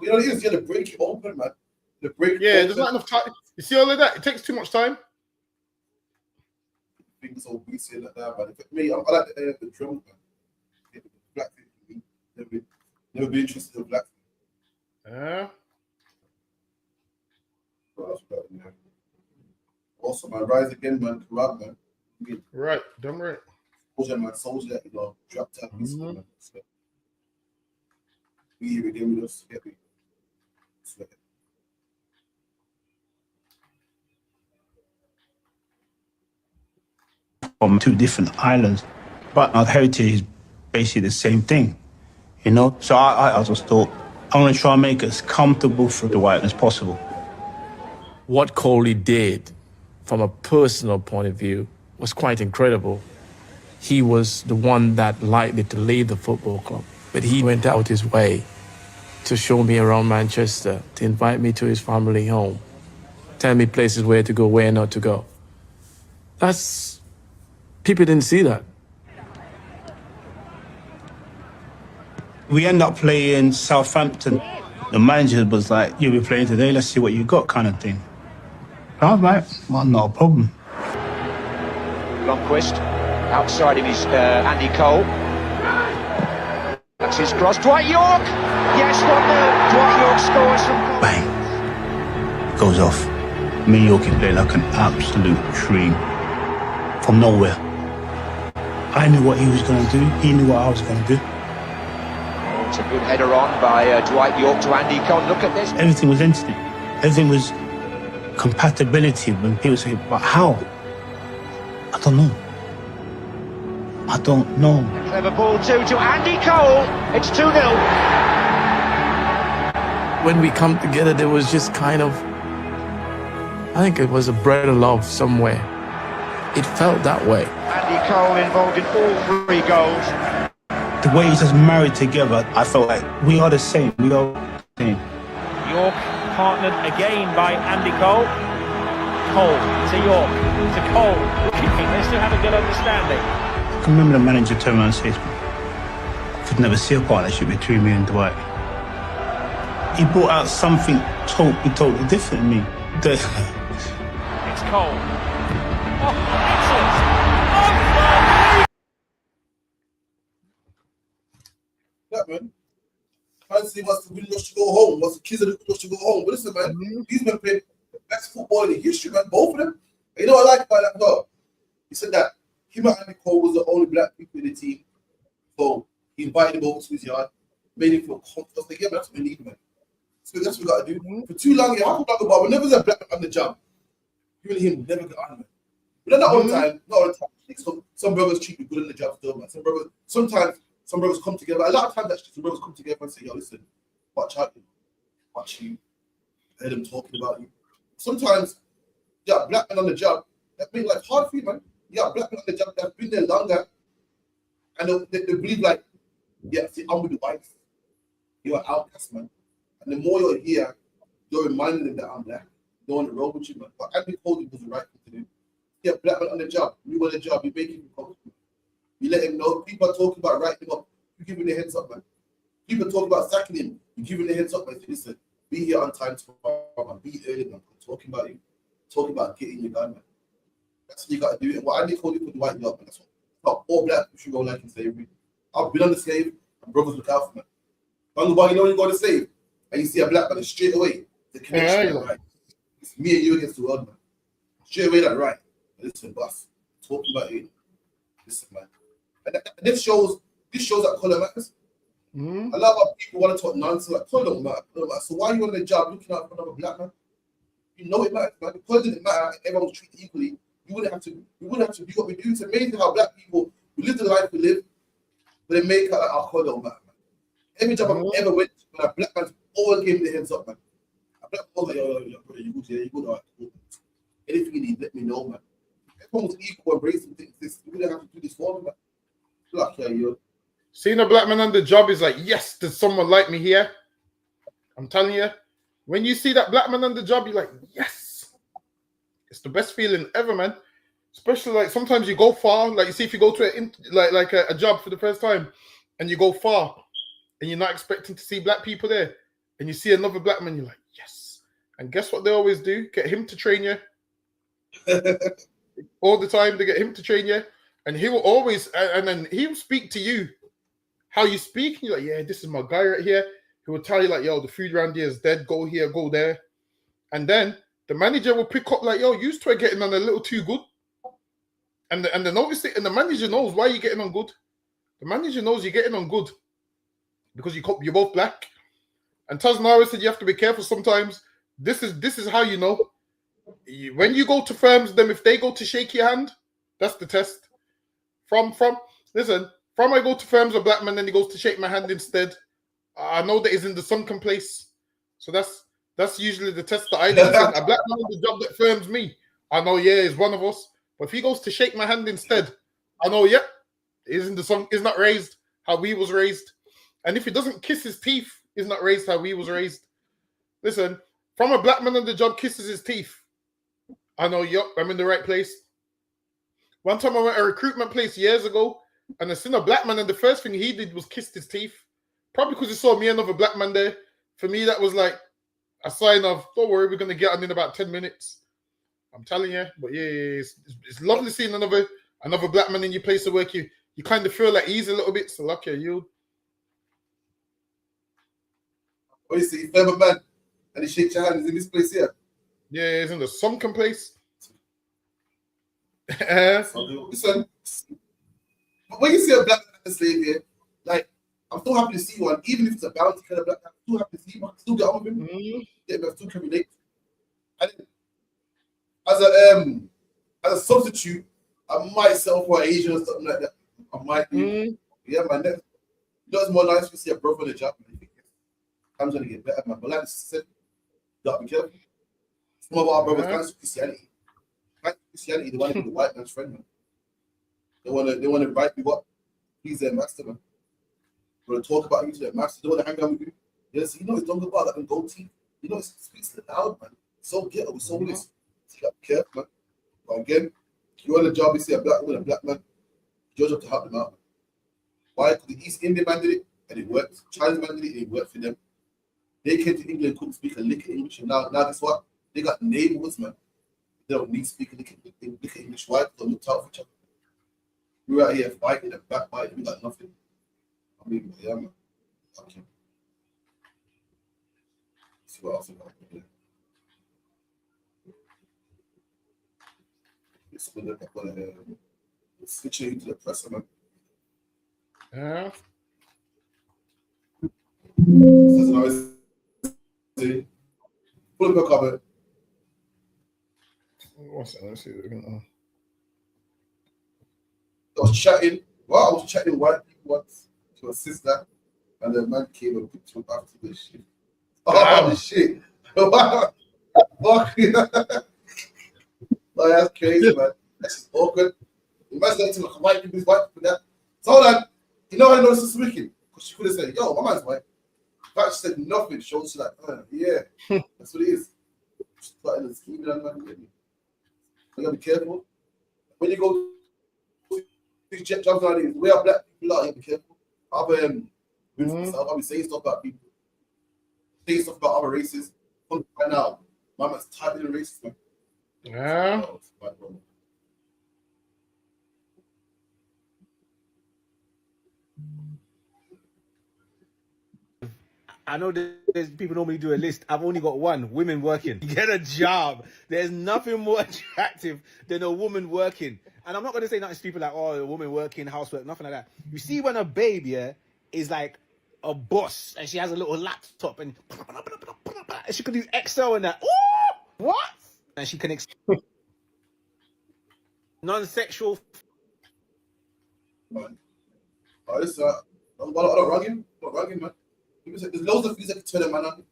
You know, you got to break it open, man. There's not enough time. You see all of that? It takes too much time. Things all greasy like that, man. For me, I like the drums, man. Black people, never be interested in black people. Also, man, rise again, man. Corrupt, man. Right, damn right. Soldier, man, soldier, you know, dropped out. Man. So, we here again with us. Happy. From two different islands, but our heritage is basically the same thing, you know. So I just thought I want to try and make it as comfortable for the white as possible. What Coley did, from a personal point of view, was quite incredible. He was the one that likely to leave the football club, but he went out his way to show me around Manchester, to invite me to his family home, tell me places where to go, where not to go. People didn't see that. We end up playing Southampton. The manager was like, "You'll be playing today, let's see what you got," kind of thing. I was like, "Well, not a problem." Longquist, outside of his Andy Cole. That's his cross. Dwight York! Yes, 1-0. Dwight York scores from... Bang. Goes off. Me York can play like an absolute dream. From nowhere. I knew what he was going to do. He knew what I was going to do. It's a good header on by Dwight York to Andy Cole. Look at this. Everything was instant. Everything was compatibility. When people say, "But how?" I don't know. I don't know. Clever ball too to Andy Cole. It's 2-0. When we come together, there was just kind of, I think it was a bread of love somewhere. It felt that way. Andy Cole involved in all 3 goals. The the way it's just married together, I felt like we are the same. We are the same. York partnered again by Andy Cole. Cole to York to Cole. Kicking. They still have a good understanding. I can remember the manager turned around and said, I could never see a partnership between me and Dwight. He brought out something totally different in me. It's Cole. Oh, excellent. Yeah, man. Fancy wants the win-loss to go home. Wants the kids of the win-loss to go home. But listen, man, these men played the best football in history, man. Both of them. And you know what I like about that? No. He said that him and Andy Cole was the only black people in the team. So he invited him over to his yard, made him feel comfortable. Like, yeah, man, that's what we need, man. So that's what we got to do. For too long, yeah, I talk about whenever there's a black man on the job, you and him never get on, man. But not all the time. Not all the time. Some brothers treat you good in the job still, man. Sometimes some brothers come together. A lot of times, actually, some brothers come together and say, yo, listen, watch out, watch you. I heard them talking about you. Sometimes, yeah, black men on the job, that make life hard for you, man. Yeah, black men on the job that have been there longer, and they believe, like, yeah, see, I'm with the whites. You're an outcast, man. And the more you're here, you're reminding them that I'm black. They want to roll with you, man. But Andy Cole was the right thing to do. Yeah, black man on the job. You on the job, you make him comfortable. You let him know. People are talking about writing him up. You give him the heads up, man. People are talking about sacking him. You give him the heads up, man. Listen, be here on time tomorrow, man. Be early, man. Talking about you. Talking about getting your gun, man. That's what you got to do. And what Andy Cole did for the white up, man. That's what all black people should go like in slavery. I've been on the slave, and brothers look out for me. Bangabang, you know when you go to slave, and you see a black man, straight away, the connection, right? It's me and you against the world, man. Straight away, that right. Listen, boss, talking about you. Listen, man. And this shows that color matters. A lot of people want to talk nonsense, like color don't matter. So why are you on the job looking out for another black man? You know it matters, man. The color didn't matter, everyone was treated equally. We wouldn't have to do what we do. It's amazing how black people, we live the life we live, but they make out like our color don't matter, man. Every job I've ever went to, when a black man always gave me the heads up, man. A black man was like, yo, brother, you good here, you good, all right, cool. Anything you need, let me know, man. Everyone was equal, embracing things. We wouldn't have to do this for me, man. Like, yeah, yo. Seeing a black man on the job is like, yes, there's someone like me here. I'm telling you, when you see that black man on the job, you're like, yes. It's the best feeling ever, man. Especially like sometimes you go far, like you see if you go to a job for the first time and you go far and you're not expecting to see black people there and you see another black man, you're like, yes. And guess what they always do? Get him to train you. All the time they get him to train you. And he will always, and then he will speak to you how you speak. And you're like, yeah, this is my guy right here. He will tell you like, yo, the food around here is dead. Go here, go there. And then the manager will pick up like, yo, you two are getting on a little too good. And the notice it, and the manager knows why you're getting on good. The manager knows you're getting on good because you're both black. And Taznara said you have to be careful sometimes. This is how you know. When you go to firms, them if they go to shake your hand, that's the test. From I go to firms a black man, then he goes to shake my hand instead. I know that he's in the sunken place. So that's usually the test that I do. A black man on the job that firms me, I know, yeah, he's one of us. But if he goes to shake my hand instead, I know, yeah, he's in the sun, he's not raised how we was raised. And if he doesn't kiss his teeth, he's not raised how we was raised. Listen, from a black man on the job kisses his teeth, I know, yup, I'm in the right place. One time I went to a recruitment place years ago, and I seen a black man, and the first thing he did was kiss his teeth. Probably because he saw me and another black man there. For me, that was like a sign of, don't worry, we're going to get on in about 10 minutes. I'm telling you. But yeah, it's lovely seeing another black man in your place of work. You kind of feel like ease a little bit. So lucky you. Oh, you see, favorite man, and he shakes your hand. He's in this place here. Yeah, he's in the sunken place. Listen, when you see a black man slave here, like, I'm still happy to see one, even if it's a bounty kind of black man. I'm still happy to see one. Still get on with him. Yeah, but I still can relate. And as a substitute, I might sell for an Asian or something like that. I might do. Yeah, man. You know, it's more nice to see a brother on the job. I'm gonna get better, man. But like I said, you gotta be careful. Some of our brothers can't Christianity. Christianity, they want to be the white man's friend, man. They want to invite you up. He's their master, man. We're talk about you to the master, don't want to hang out with you. Yes, you know it's don't about that and gold teeth. You know it speaks loud, man. So ghetto, so this. So you got to be careful, man. But again, you're on the job, you see a black woman, a black man, your job to help them out. Man. Why? Because the East Indian man did it and it worked. Chinese man did it and it worked for them. They came to England, couldn't speak a lick of English, and now guess what? They got neighborhoods, man. They don't need to speak a lick of English. Why? Because they look out for each other. We're out here fighting and backbiting. We got nothing. I mean, yeah, man. Okay. See what else we got here. Switching into the presser, man. Yeah. Pull up a comment. What's that? Let's see. I was chatting. Well, I was chatting white people once to a sister, and the man came and picked me up after this shit. Oh, shit. Fuck. Oh, that's crazy, man. That's just awkward. Imagine that to white people's white people. That. So hold on. You know how I know this is wicked? Because she could have said, yo, my man's white. In fact, she said nothing. She was like, yeah, that's what it is. She's starting to scheme on man. You gotta be careful. When you go to these jet jobs like this, the way our black people are, you gotta be careful. I'll be saying stuff about people, saying stuff about other races. Right now, my man's typing in racist, man. Yeah. I know there's people normally do a list. I've only got one: women working. Get a job. There's nothing more attractive than a woman working. And I'm not going to say nothing to people like, oh, a woman working, housework, nothing like that. You see when a babe, is like a boss and she has a little laptop and she can do Excel and that. Ooh, what? And she can non-sexual. I don't rug him, man. There's loads of things that can turn a man on.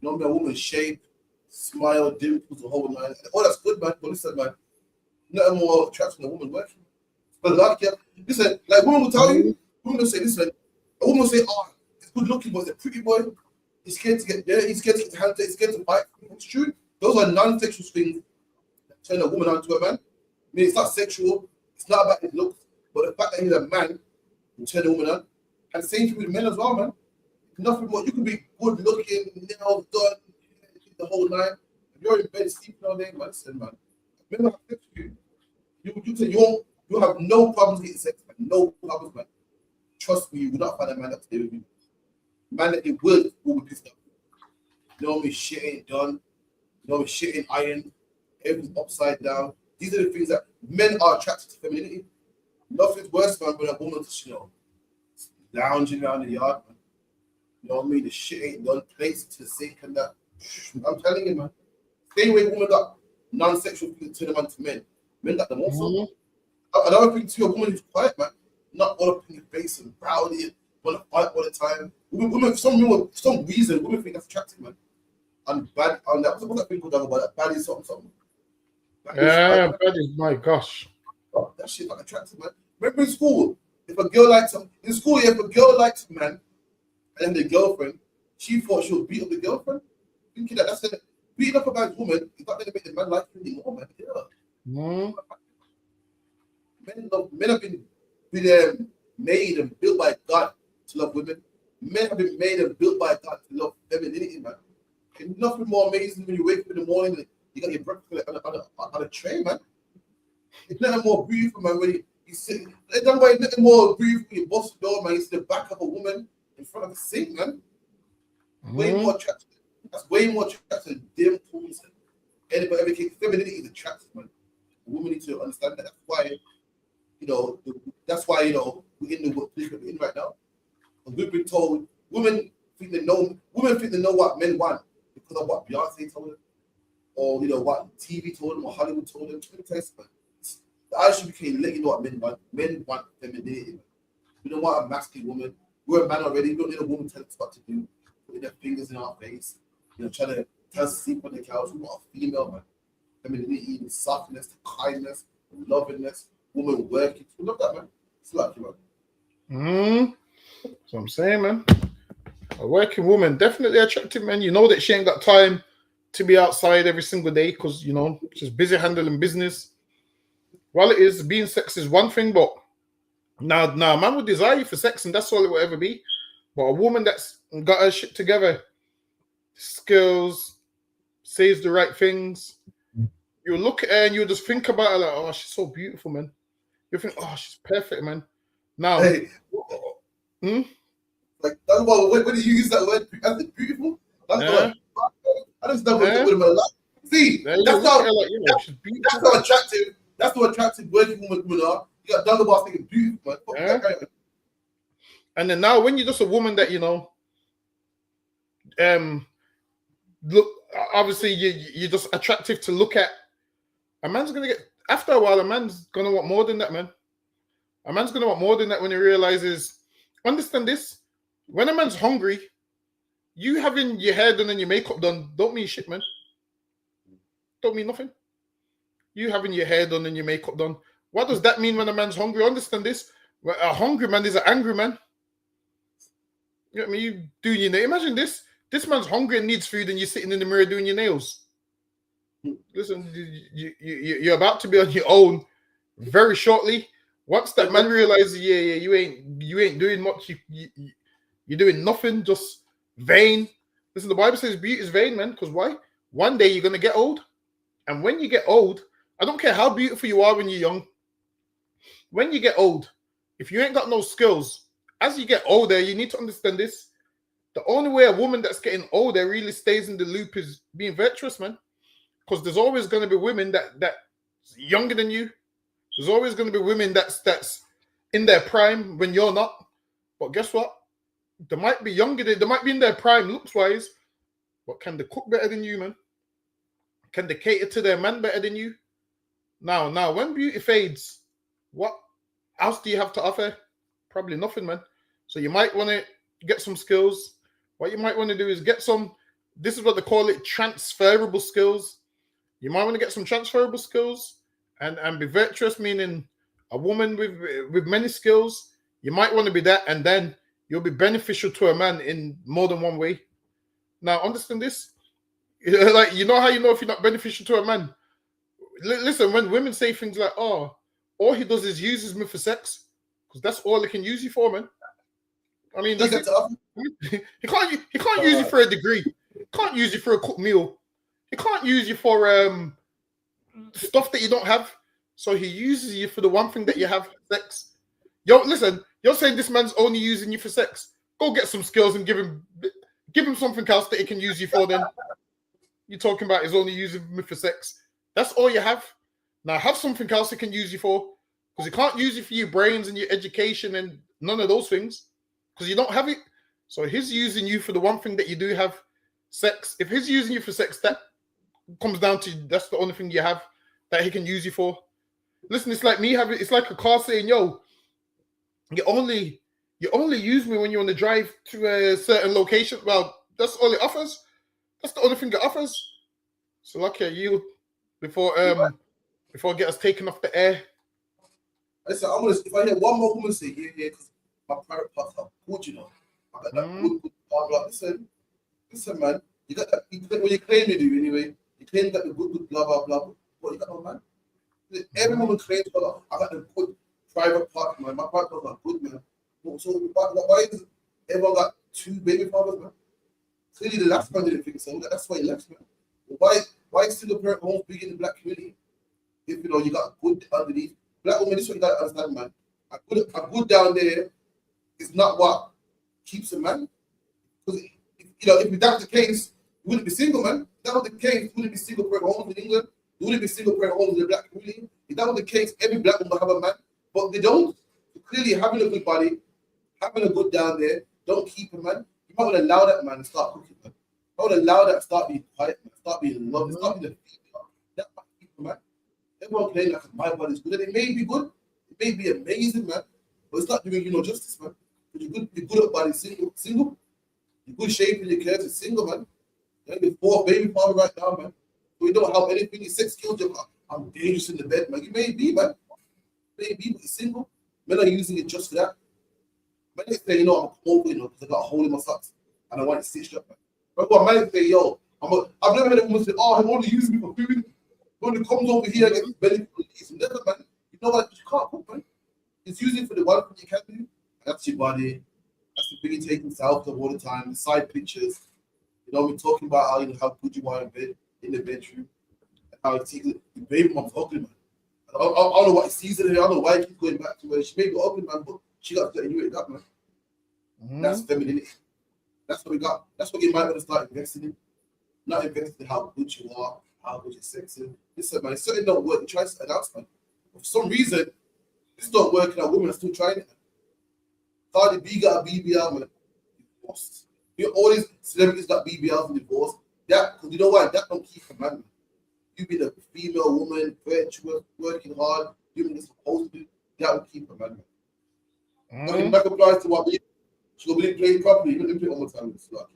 You know, a woman's shape, smile, dimples, the whole line. Oh, that's good, man. But listen, man, nothing more attractive than a woman working. But like, listen, like women will tell you, women will say, listen, a woman will say, oh, it's good looking, but it's a pretty boy. He's scared to get there, he's scared to get hands, he's scared to fight. It's true. Those are non-sexual things that turn a woman on to a man. I mean, it's not sexual, it's not about his looks, but the fact that he's a man will turn a woman on. And the same thing with men as well, man. Nothing more. You can be good looking, nails done, the whole nine. If you're in bed sleeping all day, man, listen, man. Men have sex with you. You say you have no problems getting sex, man. No problems, man. Trust me, you will not find a man that's there with you. Man that it will be pissed off. You know me, shit ain't done. You know me, shit ain't iron. Everything's upside down. These are the things that men are attracted to femininity. Nothing's worse, man, when a woman's, lounging around the yard, man. You know what I mean? The shit ain't done. Plates to the sink and that. I'm telling you, man. Same way women got non-sexual things turn them on to men. Men got them also. Another thing too, a woman who's quiet, man. Not all up in your face and rowdy, want to fight all the time. Women, for some reason, women think that's attractive, man. And bad, and that, what's that thing called about that? Bad is something. Bad is, my gosh. Oh, that shit not attractive, man. Remember in school, if a girl likes him, in school, if a girl likes a man, and the girlfriend, she thought she would beat up the girlfriend. Thinking that's gonna beating up a man's woman is not gonna make the man like you anymore, man. Yeah. Men have been made and built by God to love women. Men have been made and built by God to love femininity, man. There's nothing more amazing when you wake up in the morning and you got your breakfast on a tray, man. It's nothing more beautiful, man. When you sit, there's nothing more beautiful when you bust the door, man. You see the back of a woman in front of a sink, man. Way more attractive. That's way more attractive than dimples and everything. Femininity is attractive, man. Women need to understand that. That's why, we're in the position we're in right now. And we've been told women think they know what men want because of what Beyonce told them, or what TV told them, or Hollywood told them. The ISUPK let you know what men want. Men want femininity, man. We don't want a masculine woman. We're a man already. We don't need a woman telling us what to do, putting their fingers in our face, trying to tell us to sleep on the couch. We want a female, man. Femininity, the softness, the kindness, the lovingness, woman working. We love that, man. It's lucky, man. That's what I'm saying, man. A working woman, definitely attractive, man. You know that she ain't got time to be outside every single day because, you know, she's busy handling business. Well, it is, being sex is one thing, but now, a man would desire you for sex and that's all it will ever be. But a woman that's got her shit together, skills, says the right things, you look at her and you just think about her like, oh, she's so beautiful, man. You think, oh, she's perfect, man. Now, Hey, like that's why when you use that word, I think beautiful. That's Yeah. I just never with in my life. See, There you that's look how at her like, yeah, she's beautiful. that's how attractive. That's how attractive working women are. You got done about thinking beautiful, man. Fuck Yeah. that guy, man. And then now, when you're just a woman that, you know, look, obviously you're just attractive to look at, a man's gonna get, after a while, a man's gonna want more than that, man. A man's gonna want more than that when he realizes, understand this, when a man's hungry, you having your hair done and your makeup done don't mean shit, man. Don't mean nothing. You having your hair done and your makeup done. What does that mean when a man's hungry? Understand this. A hungry man is an angry man. You know what I mean? You doing your nails. Imagine this. This man's hungry and needs food and you're sitting in the mirror doing your nails. Listen, you're about to be on your own very shortly. Once that man realizes, you ain't doing much. You're doing nothing, just vain. Listen, the Bible says beauty is vain, man. Because why? One day you're gonna get old. And when you get old, I don't care how beautiful you are when you're young. When you get old, if you ain't got no skills, as you get older, you need to understand this. The only way a woman that's getting older really stays in the loop is being virtuous, man. Because there's always going to be women that's younger than you. There's always going to be women that's in their prime when you're not. But guess what? They might be younger. They might be in their prime looks-wise. But can they cook better than you, man? Can they cater to their man better than you? Now, when beauty fades, what else do you have to offer? Probably nothing, man. So you might want to get some skills. What you might want to do is get some, this is what they call it, transferable skills. You might want to get some transferable skills and be virtuous, meaning a woman with many skills. You might want to be that, and then you'll be beneficial to a man in more than one way. Now, understand this. Like, you know how you know if you're not beneficial to a man? Listen, when women say things like, oh, all he does is uses me for sex, because that's all he can use you for, man. I mean, that's it. He can't use you for a degree. He can't use you for a cooked meal. He can't use you for stuff that you don't have. So he uses you for the one thing that you have, sex. Yo, listen, you're saying this man's only using you for sex. Go get some skills and give him something else that he can use you for then. You're talking about he's only using me for sex. That's all you have. Now have something else he can use you for. Because he can't use you for your brains and your education and none of those things. Because you don't have it. So he's using you for the one thing that you do have, sex. If he's using you for sex, that comes down to that's the only thing you have that he can use you for. Listen, it's like me having, it's like a car saying, yo, you only use me when you want to drive to a certain location. Well, that's all it offers. That's the only thing it offers. So lucky at you before I get us taken off the air. Listen, I'm gonna, if I hear one more woman say, yeah, because my private parts are good, you know. I got that good part. Like, listen, man, you got that, what you claim you do anyway. You claim you got the good, blah, blah, blah. What you got, no, man? Every woman claims, I got the good private part, man. My private parts are good, man. So why does everyone got two baby fathers, man? Clearly, the last man didn't think so. That's why he left, man. Why is single parent homes big in the black community? If you know you got good underneath. Black women, this is what you gotta understand, man. A good down there is not what keeps a man. Because if that was the case, you wouldn't be single, man. If that was the case, you wouldn't be single parent homes in England. You wouldn't be single parent homes in the black community. If that was the case, every black woman would have a man. But they don't. Clearly, having a good body, having a good down there, don't keep a man. You might want to allow that man to start cooking, man. I would allow that to start being quiet, man. Start being loved, start being a female. That might keep a man. Everyone claims like my body's good, and it may be good, it may be amazing, man. But it's not doing you no justice, man. You're good at body, single. You're good shape in your cares, you're single, man. You're your fourth baby father right now, man. So you don't have anything, your sex skills, I'm dangerous in the bed, man. You may be, man. Maybe, but you're single. Men are using it just for that. But next day, you know, I'm over, you know, because I got a hole in my socks and I want it stitched up. Man. But what man say, yo, I've never heard a woman say, oh, I'm only using me for food. When it comes over here and gets belly full, it's never, man. You know what? You can't cook, man. It's using for the one thing you can do. That's your body. That's the thing you're taking self all the time. The side pictures. You know, we're talking about how, you know, how good you are in bed, in the bedroom. How it's easy. The baby mom's ugly, man. I don't know what he sees in her. I don't know why he keeps going back to her. She may be ugly, man, but she got to anyway, that, man. That's femininity. That's what we got. That's what you might want to start investing in. Not investing in how good you are, how good you're sexy. Listen, man, it certainly don't work. You try something else, man. For some reason, this don't work and our women are still trying it. Cardi B got a BBL, man. Divorced. You know, all these celebrities got BBLs and divorced. That, because you know why? That don't keep a man. You be a female woman, virtuous, working hard, doing what you're supposed to do. That will keep a man. When back applies to what we, she will be playing properly. Even if you play one more time, it's lucky.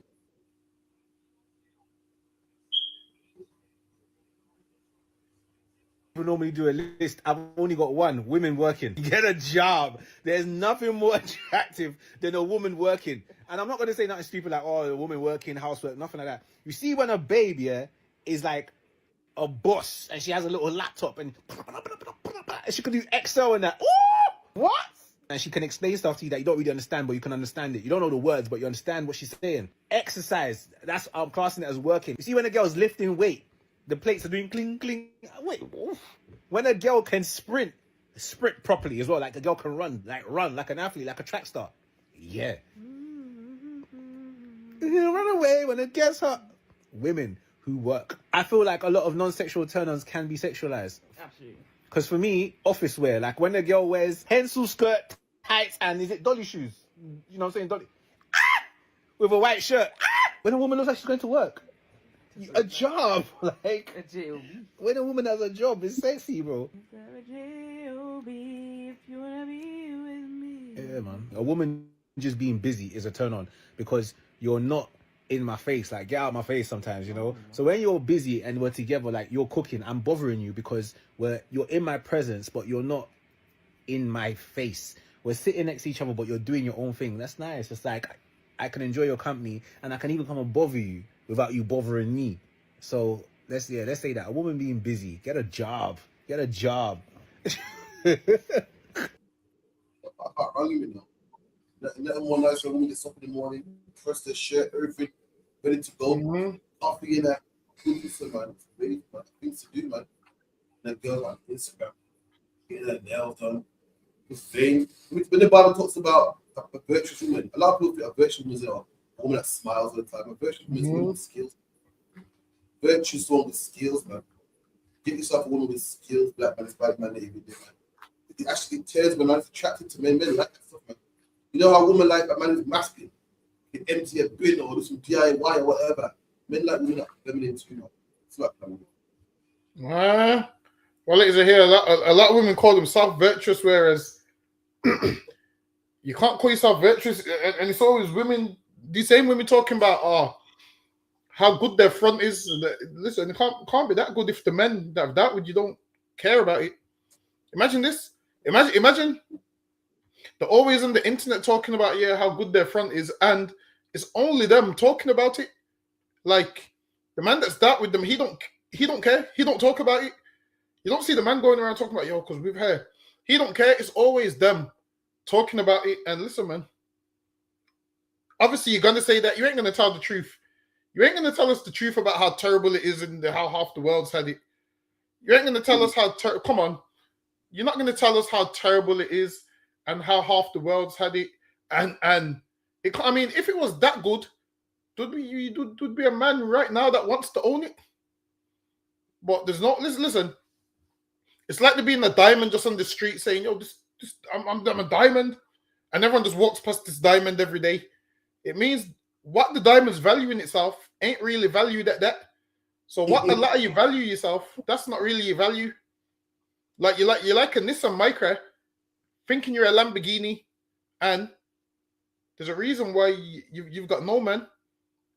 People normally do a list. I've only got one: women working. Get a job. There's nothing more attractive than a woman working. And I'm not going to say nothing stupid like, oh, a woman working, housework, nothing like that. You see, when a baby is like a boss and she has a little laptop and she can do Excel and that. Ooh, what? And she can explain stuff to you that you don't really understand, but you can understand it. You don't know the words, but you understand what she's saying. Exercise. That's, I'm classing it as working. You see, when a girl's lifting weight, the plates are doing cling, cling. Wait, when a girl can sprint properly as well, like a girl can run like an athlete, like a track star. Yeah. Run away when it gets hot. Women who work. I feel like a lot of non-sexual turn-ons can be sexualized. Absolutely. Because for me, office wear, like when a girl wears pencil skirt, tights, and is it dolly shoes? You know what I'm saying? Dolly. With a white shirt. When a woman looks like she's going to work. A job. Like, A J.O.B. when a woman has a job, it's sexy, bro. J.O.B. if you wanna be with me. Yeah, man. A woman just being busy is a turn on because you're not in my face. Like, get out of my face sometimes, you know? So when you're busy and we're together, like you're cooking, I'm bothering you because you're in my presence, but you're not in my face. We're sitting next to each other, but you're doing your own thing. That's nice. It's like, I can enjoy your company and I can even come and bother you without you bothering me. So let's say that. A woman being busy, get a job. Get a job. I can't argue with them. Nothing more nice when a woman gets up in the morning, press their shirt, everything, ready to go. Coffee in that. Listen, man. Really, man. Things to do, man. That girl on Instagram, getting her nails done. It's vain. When the Bible talks about a virtuous woman, a lot of people think a virtuous woman is a woman that smiles all the time. A virtuous woman is a woman with skills. Virtuous woman with skills, man. Get yourself a woman with skills, black man, Hispanic man, every day, man. It actually tells men, man, it's attracted to men. Men like that stuff, man. You know how women like a man is masculine. They empty a bin or do some DIY or whatever. Men like women that feminine too, man. It's like that. Well, ladies are here. A lot of women call themselves virtuous, whereas you can't call yourself virtuous. And it's always women, these same women talking about how good their front is. Listen, it can't be that good if the men that have that would you don't care about it. Imagine this. Imagine they're always on the internet talking about how good their front is, and it's only them talking about it. Like the man that's that with them, he don't care. He don't talk about it. You don't see the man going around talking about because we've hair. He don't care. It's always them talking about it. And listen, man. Obviously, you're gonna say that you ain't gonna tell the truth. You ain't gonna tell us the truth about how terrible it is and how half the world's had it. You ain't gonna tell us how come on. You're not gonna tell us how terrible it is and how half the world's had it. And it, I mean, if it was that good, would be a man right now that wants to own it. But there's not. Listen. It's like there being a diamond just on the street saying, I'm a diamond. And everyone just walks past this diamond every day. It means what the diamond's value in itself ain't really valued at that. So what the latter you value yourself, that's not really your value. Like you're like a Nissan Micra, thinking you're a Lamborghini, and there's a reason why you've got no man.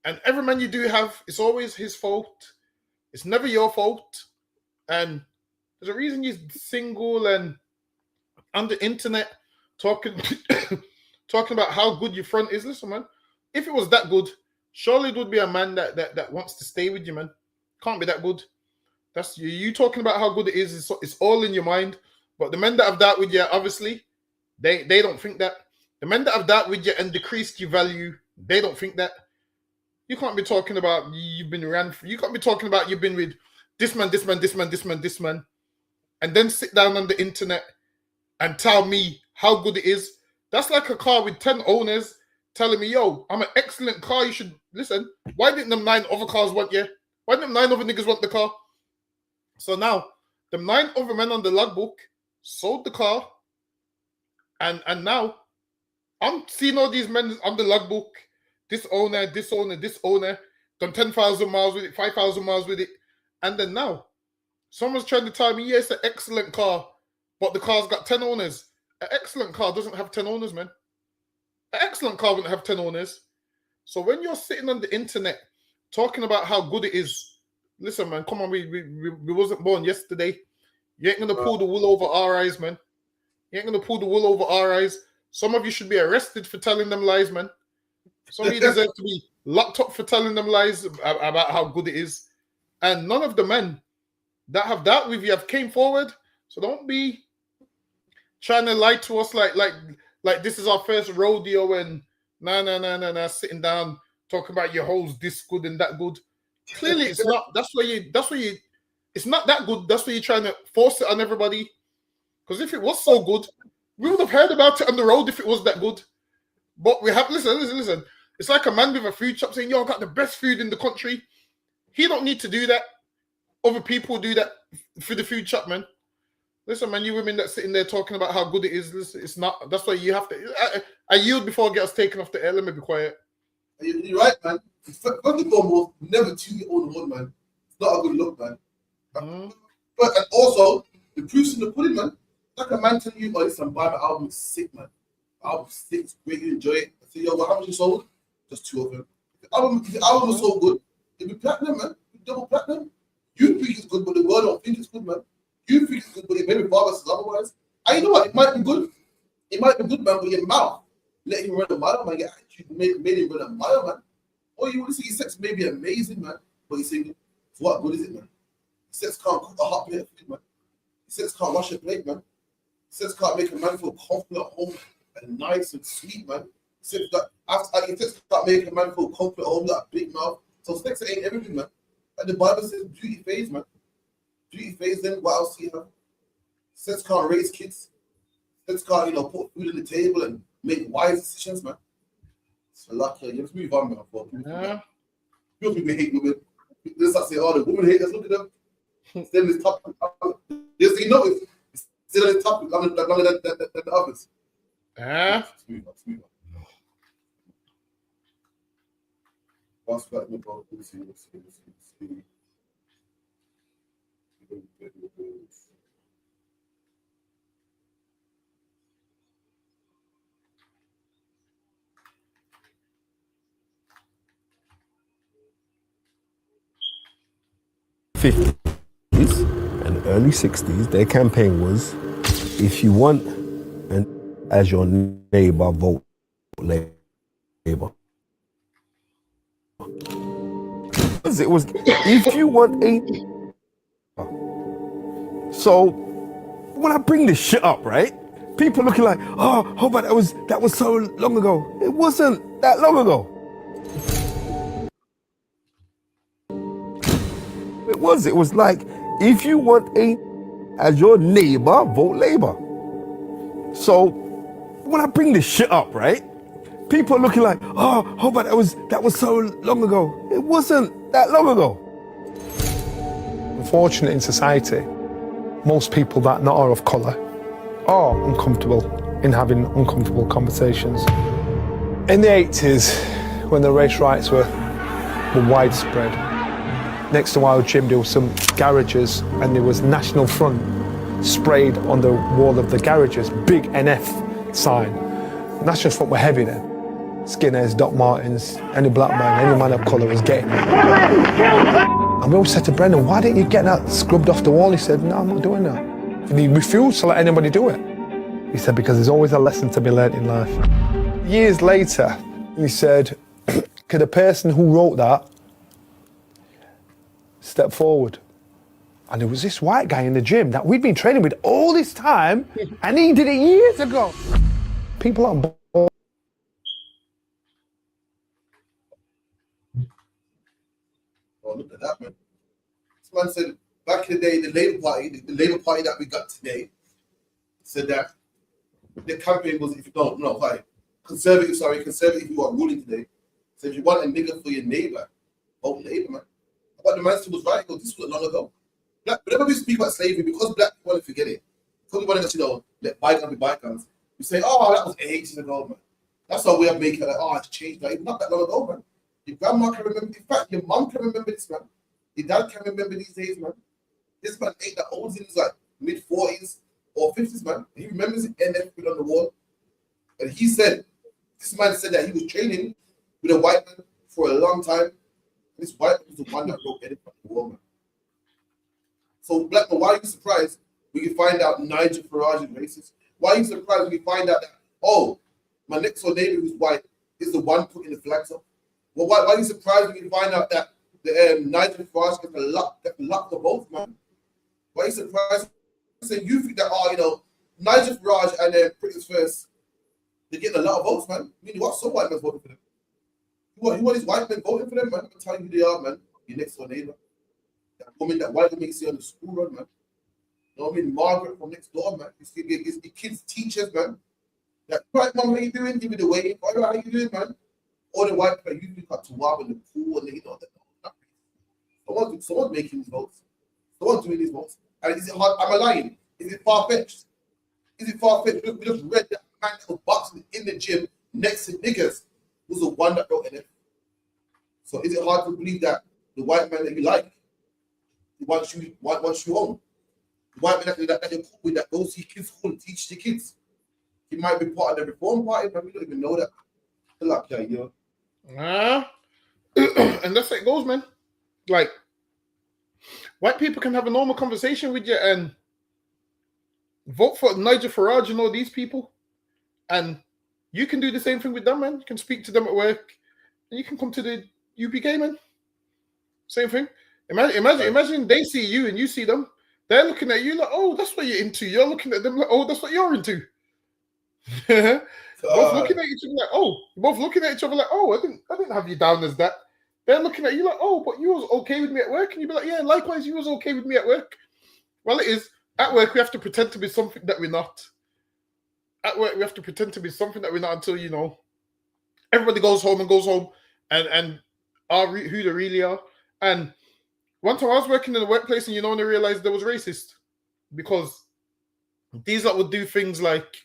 And every man you do have, it's always his fault. It's never your fault. And there's a reason you're single and on the internet talking talking about how good your front is. Listen, man, if it was that good, surely it would be a man that wants to stay with you, man. Can't be that good. That's you talking about how good it is. It's all in your mind. But the men that have that with you, obviously, they don't think that. The men that have that with you and decreased your value, they don't think that. You can't be talking about you've been ran. You can't be talking about you've been with this man, this man, this man, this man, this man, and then sit down on the internet and tell me how good it is. That's like a car with 10 owners telling me, yo, I'm an excellent car. You should listen. Why didn't them 9 other cars want you? Why didn't them 9 other niggas want the car? So now, the 9 other men on the logbook sold the car, and now I'm seeing all these men on the logbook. This owner, this owner, this owner, done 10,000 miles with it, 5,000 miles with it. And then now, someone's trying to tell me, yeah, it's an excellent car, but the car's got 10 owners. An excellent car doesn't have 10 owners, man. An excellent car wouldn't have 10 owners. So when you're sitting on the internet talking about how good it is, listen, man, come on, we wasn't born yesterday. You ain't going to pull the wool over our eyes, man. You ain't going to pull the wool over our eyes. Some of you should be arrested for telling them lies, man. Some of you deserve to be locked up for telling them lies about how good it is. And none of the men that have that with you have came forward. So don't be trying to lie to us like this is our first rodeo and nah, sitting down talking about your hoes this good and that good. Clearly it's not. That's why you it's not that good. That's why you're trying to force it on everybody. Because if it was so good, we would have heard about it on the road if it was that good. But we have listen. It's like a man with a food shop saying, yo, I got the best food in the country. He don't need to do that. Other people do that for the food shop, man. Listen, man, you women that sitting there talking about how good it is, listen, it's not. That's why you have to. I yield before I get us taken off the air. Let me be quiet. You're right, man. First and foremost, never to your own horn, man. It's not a good look, man. But and also, the proof's in the pudding, man. Like a man telling you, oh, listen, buy my album, it's sick, man. The album's sick, it's great, you enjoy it. I say, yo, well, how much you sold? Just 2 of them. If the album was so good, it'd be platinum, man. It'd be double platinum. You think it's good, but the world don't think it's good, man. You think it's good, but maybe father says otherwise. And you know what? It might be good. It might be good, man, but your mouth let him run a mile, man. You made him run a mile, man. Or you want to see his sex may be amazing, man, but he's saying, for what good is it, man? His sex can't cook a hot plate of food, man. His sex can't wash a plate, man. His sex can't make a man feel comfortable at home and nice and sweet, man. His sex can't make a man feel comfortable at home, that big mouth. So sex ain't everything, man. And the Bible says beauty fades, man. Beauty fades, then what else do you have? Sex can't raise kids. Sex can't, put food on the table and make wise decisions, man. So lucky, let's move on, man. Yeah. People hate women. This I say, oh, the women hate us. Look at them. Still this topic. Yes, it's still on this topic longer than the others. Yeah. Let's move on. What's that about? Let's see. And early 60s, their campaign was, if you want as your neighbor, vote Labour. It was, if you want a... So, when I bring this shit up, right? People looking like, oh, but that was so long ago. It wasn't that long ago. It was like, if you want as your neighbor, vote Labour. So, when I bring this shit up, right? People looking like, oh, but that was so long ago. It wasn't that long ago. Unfortunate in society, most people that are of colour are uncomfortable in having uncomfortable conversations. In the 80s, when the race riots were widespread, next to our gym there were some garages and there was National Front sprayed on the wall of the garages, big NF sign. National Front were heavy then. Skinheads, Doc Martens, any black man, any man of colour was getting it. And we all said to Brendan, why didn't you get that scrubbed off the wall? He said, no, I'm not doing that. And he refused to let anybody do it. He said, because there's always a lesson to be learned in life. Years later, he said, could the person who wrote that step forward? And there was this white guy in the gym that we'd been training with all this time, and he did it years ago. People on board. Oh, look at that, man. This man said, back in the day, the Labour Party that we got today, said that the campaign was, if you don't know, conservative who are ruling today. So if you want a nigger for your neighbour, vote Labour, man. But the man still was right, this was long ago. Whenever we speak about slavery, because black people want to forget it, because we want to, let bygones be bygones, we say, oh, that was ages ago, man. That's our way of making it, like, oh, it's changed. Like, not that long ago, man. Your grandma can remember, in fact, your mom can remember this, man. Your dad can remember these days, man. This man ain't that old, in his like mid-40s or 50s, man. He remembers the NF put on the wall. And he said, this man said that he was training with a white man for a long time. This white man was the one that wrote NF on the wall, man. So, black man, why are you surprised when you find out Nigel Farage is racist? Why are you surprised when you find out that, oh, my next door neighbor who's white is the one putting the flags up? Well, why are you surprised when you find out that the Nigel Farage gets a lot for both, man? Why are you surprised? So you think that, Nigel Farage and Britain's First, they're getting a lot of votes, man. I mean, what? Some white men voting for them. You want these white men voting for them, man? I'm telling you who they are, man. Your next door neighbor. That white woman you see on the school run, man. You know what I mean? Margaret from next door, man. It's the kids' teachers, man. That right, mom, how you doing? Give me the wave. How you doing, man? All the white people usually got to walk in the pool and someone's making these votes. Someone's doing these votes. And is it hard? Am I lying? Is it far-fetched? Is it far-fetched? We just read that man that was boxing in the gym next to niggas was the one that wrote NF. So is it hard to believe that the white man that you like, wants you home? The white man that you're cool with, that goes to your kids' school and teach the kids. He might be part of the reform party, but we don't even know that. Good luck, yeah. And that's how it goes, man. Like, white people can have a normal conversation with you and vote for Nigel Farage and all these people, and you can do the same thing with them, man. You can speak to them at work, and you can come to the UPK, man. Same thing. Imagine they see you and you see them. They're looking at you like, oh, that's what you're into. You're looking at them like, oh, that's what you're into. Both looking at each other like, oh, I didn't have you down as that. They're looking at you like, oh, but you was okay with me at work, and you'd be like, yeah, likewise, you was okay with me at work. Well, it is at work we have to pretend to be something that we're not. At work we have to pretend to be something that we're not until everybody goes home and are who they really are. And one time I was working in the workplace, and I realized there was racist because these that would do things like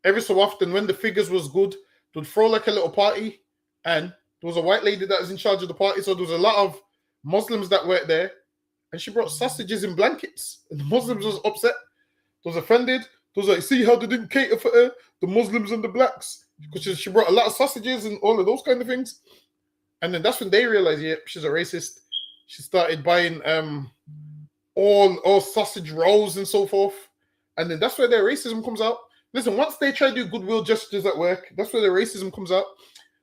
every so often when the figures was good, they'd throw like a little party, and there was a white lady that was in charge of the party, so there was a lot of Muslims that worked there, and she brought sausages in blankets, and the Muslims was upset, they was offended, they was like, see how they didn't cater for her, the Muslims and the blacks, because she brought a lot of sausages and all of those kind of things. And then that's when they realized, yeah, she's a racist. She started buying all sausage rolls and so forth. And then that's where their racism comes out. Listen, once they try to do goodwill gestures at work, that's where their racism comes out.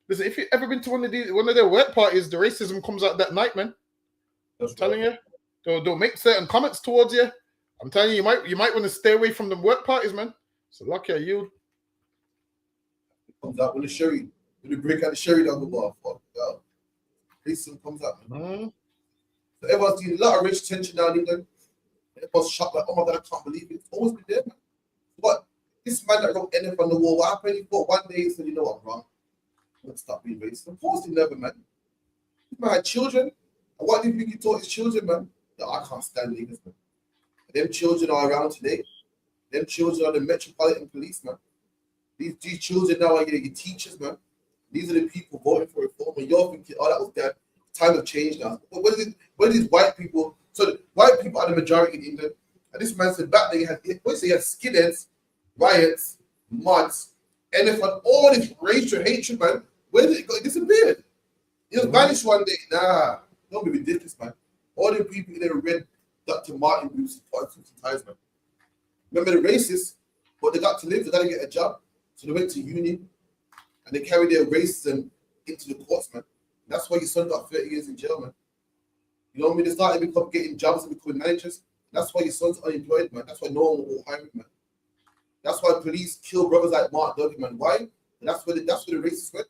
Listen, if you've ever been to one of their work parties, the racism comes out that night, man. I'm telling you. They'll make certain comments towards you. I'm telling you, you might want to stay away from the work parties, man. So lucky are you. Comes out when the break out the sherry down the bar. Fuck, yo. Racism comes out, man. Mm-hmm. So everyone's doing a lot of racial tension down in England. Everyone's shocked like, oh my God, I can't believe it. It's always been there, man. But this man that wrote NF on the wall, what happened? He thought one day he said, you know what, I'm wrong. I'm going to stop being racist. Of course he never, man. This man had children. And what do you think he taught his children, man? No, I can't stand niggas, man. And them children are around today. Them children are the Metropolitan Police, man. These children now are your teachers, man. These are the people voting for reform. And you're thinking, oh, that was that. Time of change now. But what are these white people? So the white people are the majority in England. And this man said back then he had skinheads, riots, mods, NF, all this racial hatred, man. Where did it go? It disappeared. It just vanished one day. Nah, don't be ridiculous, man. All the people in there read Dr. Martin Luther ties, man. Remember the racists, but they got to live, they got to get a job. So they went to uni. and they carry their racism into the courts, man. That's why your son got 30 years in jail, man. You know what I mean? They started getting jobs and becoming managers. That's why your son's unemployed, man. That's why no one will hire him, man. That's why police kill brothers like Mark Duggan, man. Why? That's where the racists went.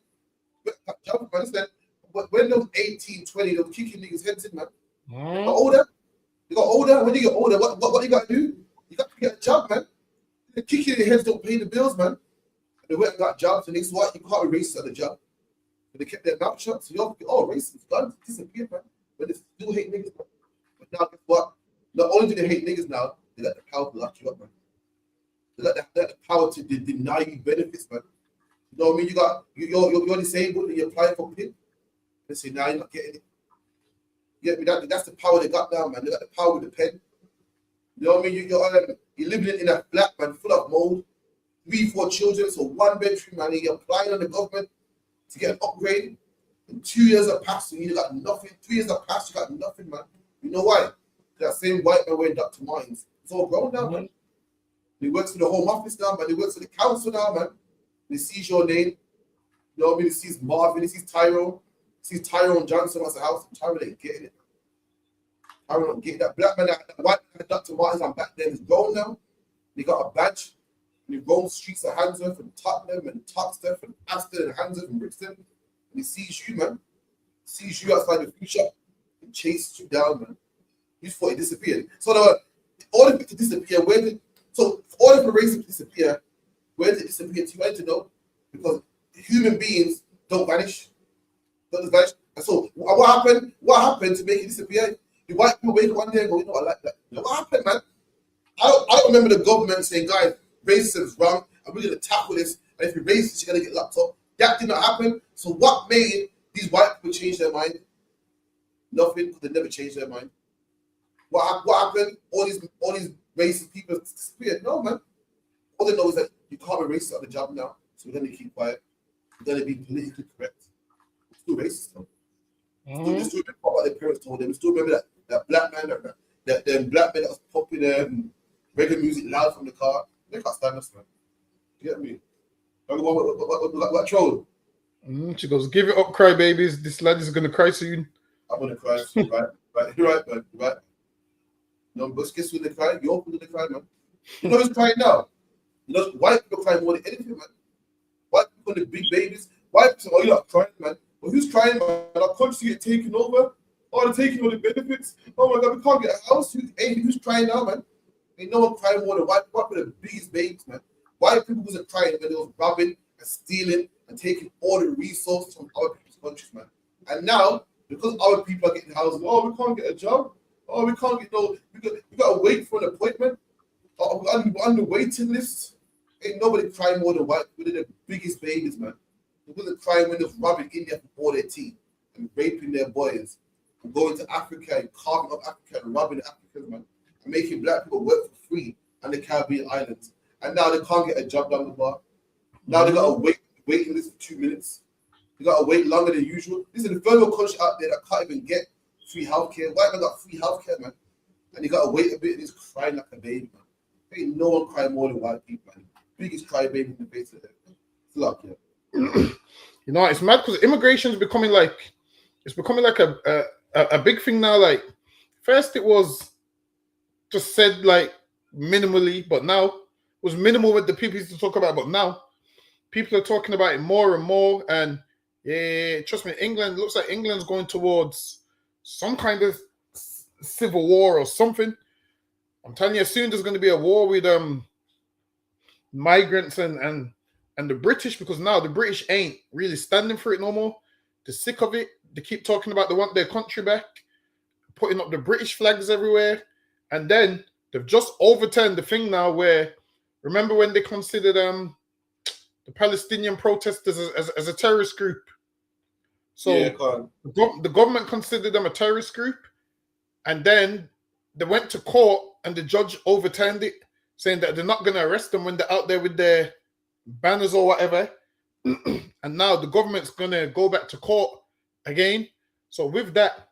But when they was 18, 20, they were kicking niggas' heads in, man. They got older. When you get older, what you got to do? You got to get a job, man. They kicking their heads don't pay the bills, man. They went and got jobs, and they said, what? You can't be racist at the job. But they kept their mouth shut. So you're racist. God disappeared, man. But they still hate niggas, man. But now, guess what? Not only do they hate niggas now, they got the power to lock you up, man. They got the power to deny you benefits, man. You know what I mean? You're disabled and you apply for PIN. They say, nah, you're not getting it. You get me? That's the power they got now, man. They got the power with the pen. You know what I mean? You're living in a flat, man, full of mold. 3-4 children, so 1 bedroom, man. And you're applying on the government to get an upgrade. And 2 years have passed and you got nothing. 3 years have passed, you got nothing, man. You know why? That same white man wearing Dr. Martens. It's all grown now, man. He works for the Home Office now, man. He works for the council now, man. He sees your name. You know what I mean? He sees Marvin. He sees Tyrone. He sees Tyrone Johnson at the house. Tyrone ain't getting it. Tyrone don't get that. Black man, that white man, Dr. Martens, and back then is grown now. He got a badge. And he roams streets of Handsworth and Tottenham and Toxteth and Aston and Handsworth and Brixton. And he sees you, man. He sees you outside the food shop and chases you down, man. You just thought he disappeared. So in order for it to disappear, in order for racism to disappear, where did it disappear to? You wanted to know? Because human beings don't vanish. Don't just vanish. And so what happened? What happened to make it disappear? The white people wake up one day and go, you know, I like that. You know what happened, man? I don't remember the government saying, guys, racism is wrong, and we're going to tackle this, and if you're racist, you're going to get locked up. That did not happen. So what made these white people change their mind? Nothing, because they never changed their mind. What happened? All these racist people disappeared. No, man. All they know is that you can't be racist at the job now, so we're going to keep quiet. We're going to be politically correct. We're still racist, though. They still remember what their parents told them. We still remember that black man, that black man that was popping reggae music loud from the car. They can't stand us, man. You get me? What troll? She goes, give it up, cry babies. This lad is going to cry soon. I'm going to cry soon, right? You're right, man. You're right. No, but guess who's going to cry? You're going to cry, man. You know who's crying now? You know, white people cry more than anything, man. White people, the big babies. White people, oh, you're not crying, man. Well, who's crying, man? Our country get taken over. Oh, they're taking all the benefits. Oh, my God, we can't get a house. Who's crying now, man? Ain't no one crying more than white people. White people are the biggest babies, man. White people wasn't crying when they was robbing and stealing and taking all the resources from other people's countries, man. And now, because other people are getting houses, oh, we can't get a job. Oh, we can't get no, we got to wait for an appointment. Oh, we're on the waiting list. Ain't nobody crying more than white people. They're the biggest babies, man. They wasn't crying when they was robbing India for all their teeth and raping their boys and going to Africa and carving up Africa and robbing the Africans, man. And making black people work for free on the Caribbean islands. And now they can't get a job down the bar. Now they got to waiting list for 2 minutes. They got to wait longer than usual. This is the federal country out there that can't even get free healthcare. White man got free healthcare, man. And you got to wait a bit and he's crying like a baby, man. Ain't no one crying more than white people, man. Biggest cry baby in the face of it. It's luck, yeah. You know, it's mad because immigration is becoming like a big thing now. Like, first it was just said like minimally, but now it was minimal with the people used to talk about, but now people are talking about it more and more. And yeah, trust me, England looks like England's going towards some kind of civil war or something. I'm telling you, soon there's going to be a war with migrants and the British, because now the British ain't really standing for it no more. They're sick of it. They keep talking about they want their country back, putting up the British flags everywhere. And then they've just overturned the thing now where, remember when they considered the Palestinian protesters as a terrorist group? So yeah, the government considered them a terrorist group, and then they went to court and the judge overturned it, saying that they're not going to arrest them when they're out there with their banners or whatever. And now the government's going to go back to court again. So with that,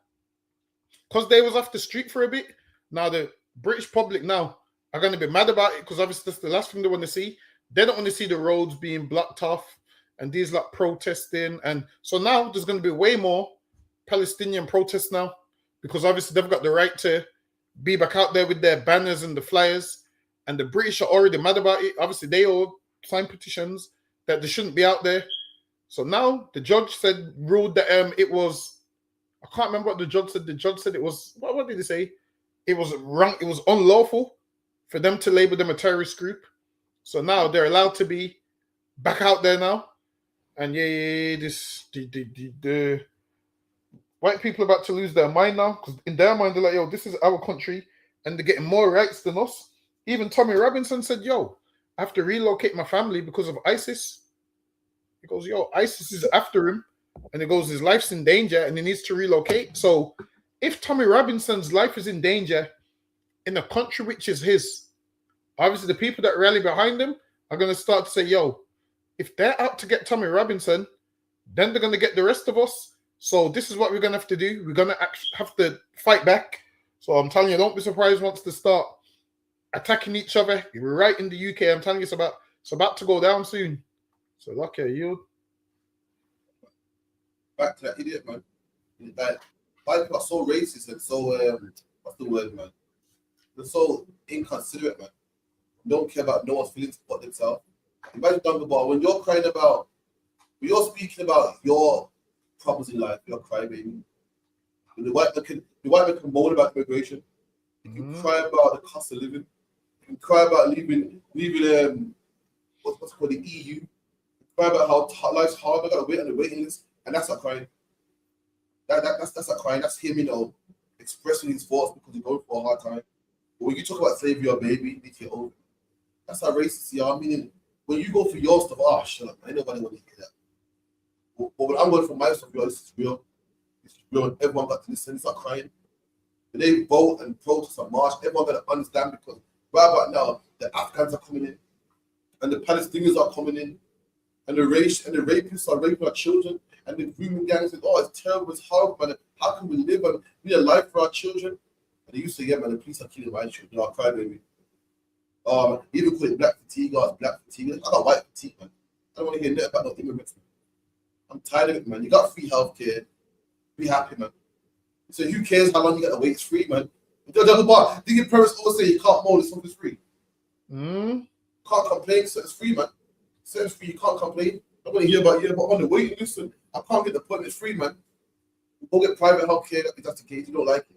because they was off the street for a bit, now the British public now are going to be mad about it, because obviously that's the last thing they want to see. They don't want to see the roads being blocked off and these like protesting, and so now there's going to be way more Palestinian protests now, because obviously they've got the right to be back out there with their banners and the flyers, and the British are already mad about it. Obviously, they all signed petitions that they shouldn't be out there. So now the judge ruled that it was, I can't remember what the judge said. The judge said it was, what did he say? It was wrong. It was unlawful for them to label them a terrorist group. So now they're allowed to be back out there now. And the white people are about to lose their mind now, because in their mind they're like, yo, this is our country, and they're getting more rights than us. Even Tommy Robinson said, yo, I have to relocate my family because of ISIS. He goes, yo, ISIS is after him, and he goes, his life's in danger and he needs to relocate. So if Tommy Robinson's life is in danger in a country which is his, obviously the people that rally behind him are going to start to say, yo, if they're out to get Tommy Robinson, then they're going to get the rest of us. So this is what we're going to have to do. We're going to have to fight back. So I'm telling you, don't be surprised once they start attacking each other. We're right in the UK. I'm telling you, it's about to go down soon. So lucky you. Back to that idiot, man. Like, white people are so racist and so what's the word, man? They're so inconsiderate, man. Don't care about no one's feelings but themselves. Imagine talking about when you're crying about, when you're speaking about your problems in life, you're crying, baby. The white man can moan about immigration. You can cry about the cost of living. You can cry about leaving what's called the EU. You can cry about how life's hard. I got to wait on the waiting list, and that's not crying. That's not crying. That's him, expressing his thoughts because he's going for a hard time. But when you talk about slavery or baby, you need to get over it. That's how racist you are. Meaning, when you go for your stuff, shut up, man. Ain't nobody want to hear that. But when I'm going for my stuff, this is real. This is real, and everyone got to listen. It's not crying. When they vote and protest and march, everyone got to understand, because right about now, the Afghans are coming in, and the Palestinians are coming in, and the rapists are raping our children, and the grooming gangs say, oh, it's terrible, it's horrible, man. How can we live and be alive for our children? And they used to say, yeah, man, the police are killing my children. I cry, baby. Even call it black fatigue, black fatigue. I got white fatigue, man. I don't want to hear nothing about no immigrants, man. I'm tired of it, man. You got free healthcare. Be happy, man. So who cares how long you got to wait? It's free, man. Did your parents always say you can't moan if something's free? Can't complain, so it's free, man. So it's free, you can't complain. I'm going to hear about but on the waiting list, I can't get the point, it's free, man. Go get private healthcare if that's the case, you don't like it.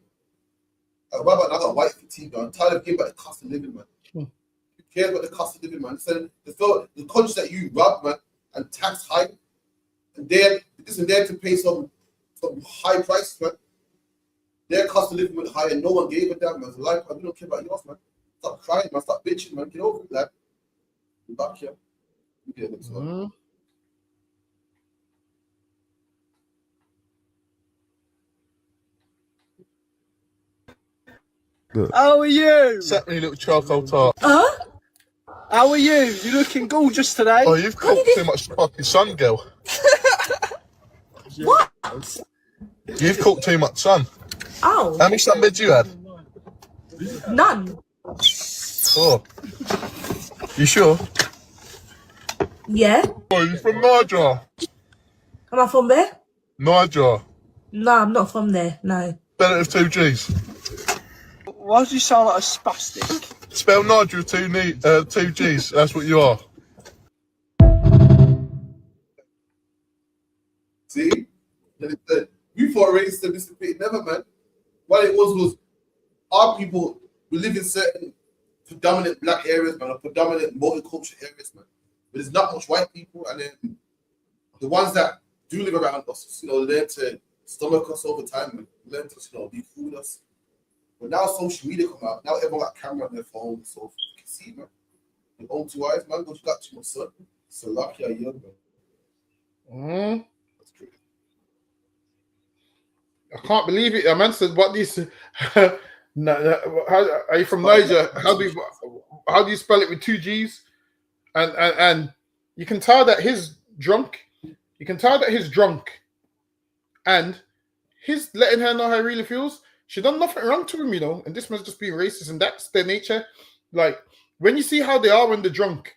I got white fatigue, man. I'm tired of hearing about the cost of living, man. Who cares about the cost of living, man? So the countries that you rob, man, and tax high, and they're there to pay some high prices, man. Their cost of living went high and no one gave a damn, man. Life, man, we don't care about yours, man. Stop crying, man. Stop bitching, man. Get over it, lad. We're back here. We get it, man. How are you? Set me, little charcoal tart. Huh? How are you? You're looking gorgeous today. Oh, you've caught too much fucking sun, girl. What? You've caught too much sun. Oh. How many sunbeds you had? None. Oh. You sure? Yeah. Oh, you from Niger? Am I from there? Niger. No, I'm not from there. No. Spell it with two G's. Why do you sound like a spastic? Spell Niger with two G's. That's what you are. See? We thought racism disappeared. Never, man. What it was our people, we live in certain predominant black areas, man, or predominant multicultural areas, man. But there's not much white people, and then the ones that do live around us, learn to stomach us over time, man. Learn to, be cool with us. But now social media come out. Now everyone got camera on their phone, so you can see, man. Your own two eyes, man. But you got too much sun. So lucky are you, man. That's crazy. I can't believe it. A man said, "What these? Are you from Niger? How do you spell it with two G's?" And you can tell that he's drunk. You can tell that he's drunk, and he's letting her know how he really feels. She done nothing wrong to him, and this must just be racist, and that's their nature. Like when you see how they are when they're drunk,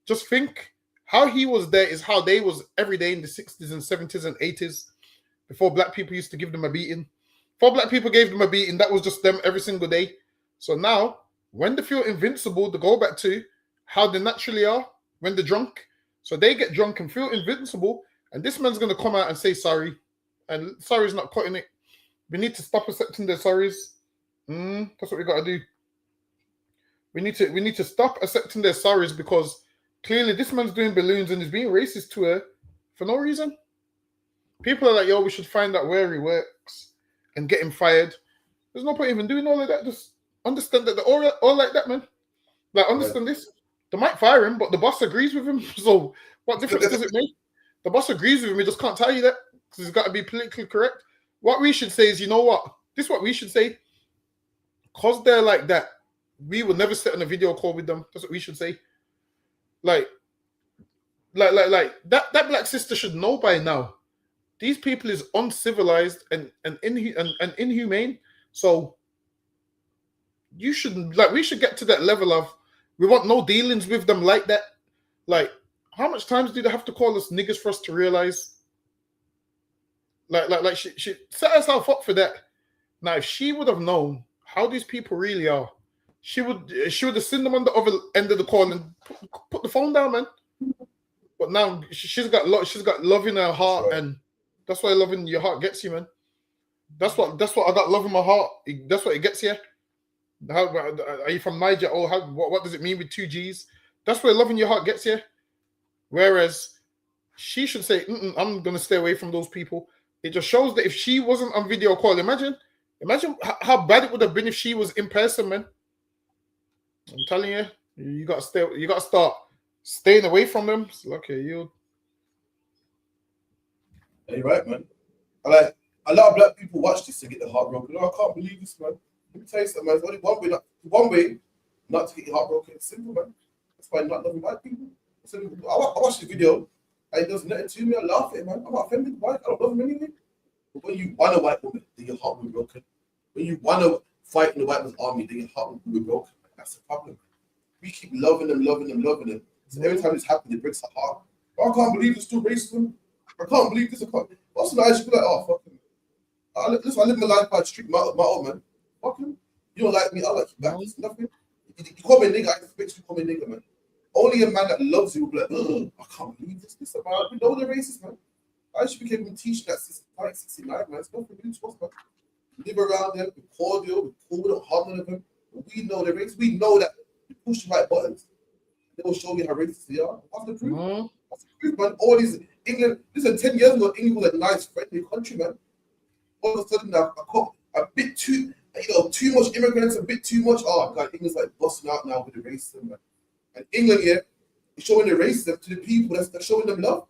just think How he was there is how they was every day in the 60s and 70s and 80s before black people used to give them a beating. Before black people gave them a beating, that was just them every single day. So now, when they feel invincible, they go back to how they naturally are when they're drunk. So they get drunk and feel invincible, and this man's going to come out and say sorry. And sorry's not cutting it. We need to stop accepting their sorries. That's what we got to do. We need to stop accepting their sorries, because clearly this man's doing balloons and he's being racist to her for no reason. People are like, yo, we should find out where he works and get him fired. There's no point even doing all of that. Just understand that they're all like that, man. Like, understand this. They might fire him, but the boss agrees with him. So what difference does it make? The boss agrees with him. He just can't tell you that because he's got to be politically correct. What we should say is, you know what? This is what we should say. Because they're like that, we will never sit on a video call with them. That's what we should say. Like that black sister should know by now. These people is uncivilized and inhumane. So we should get to that level of, we want no dealings with them like that. Like, how much times do they have to call us niggas for us to realize? Like she set herself up for that. Now, if she would have known how these people really are, she would have seen them on the other end of the call and put the phone down, man. But now she's got love in her heart, and that's why love in your heart gets you, man. That's what I got, love in my heart. That's what it gets you. How are you from Niger? Oh, what does it mean with 2 G's? That's where love in your heart gets you. Whereas she should say, I'm gonna stay away from those people. It just shows that if she wasn't on video call, imagine how bad it would have been if she was in person, man. I'm telling you, you gotta start staying away from them. So, okay, you. Yeah, you're right, man. Like, a lot of black people watch this to get their heart broken. I can't believe this, man. Let me tell you something, man. There's only one way not to get your heart broken. It's simple, man. That's why I'm not loving black people. I watched the video, and it does nothing to me. I laugh at it, man. I'm not offended by it. I don't love him anyway. But when you want a white woman, then your heart will be broken. When you want to fight in the white man's army, then your heart will be broken. That's the problem. We keep loving them. So every time this happens, it breaks our heart. I can't believe it's still racism. I can't believe this. What's the nice? You be like, oh, fuck him. Listen, I live my life by the street, my own man. Fuck him. You don't like me, I like you back. It's nothing. You call me a nigga, I expect you to call me a nigga, man. Only a man that loves you will be like, I can't believe this about. We know they're racist, man. I should be capable of teaching that 69, man. It's nothing really to us, man. Live around them, be cordial, be cool, don't harm them. We know they're racist. We know that you push the right buttons, they will show you how racist they are. What's the proof? What's the proof, man? All these England, listen, 10 years ago, England was a nice, friendly country, man. All of a sudden, a bit too, too much immigrants, a bit too much. Oh, God, England's like busting out now with the racism, man. And England here is showing the racism to the people that's showing them love.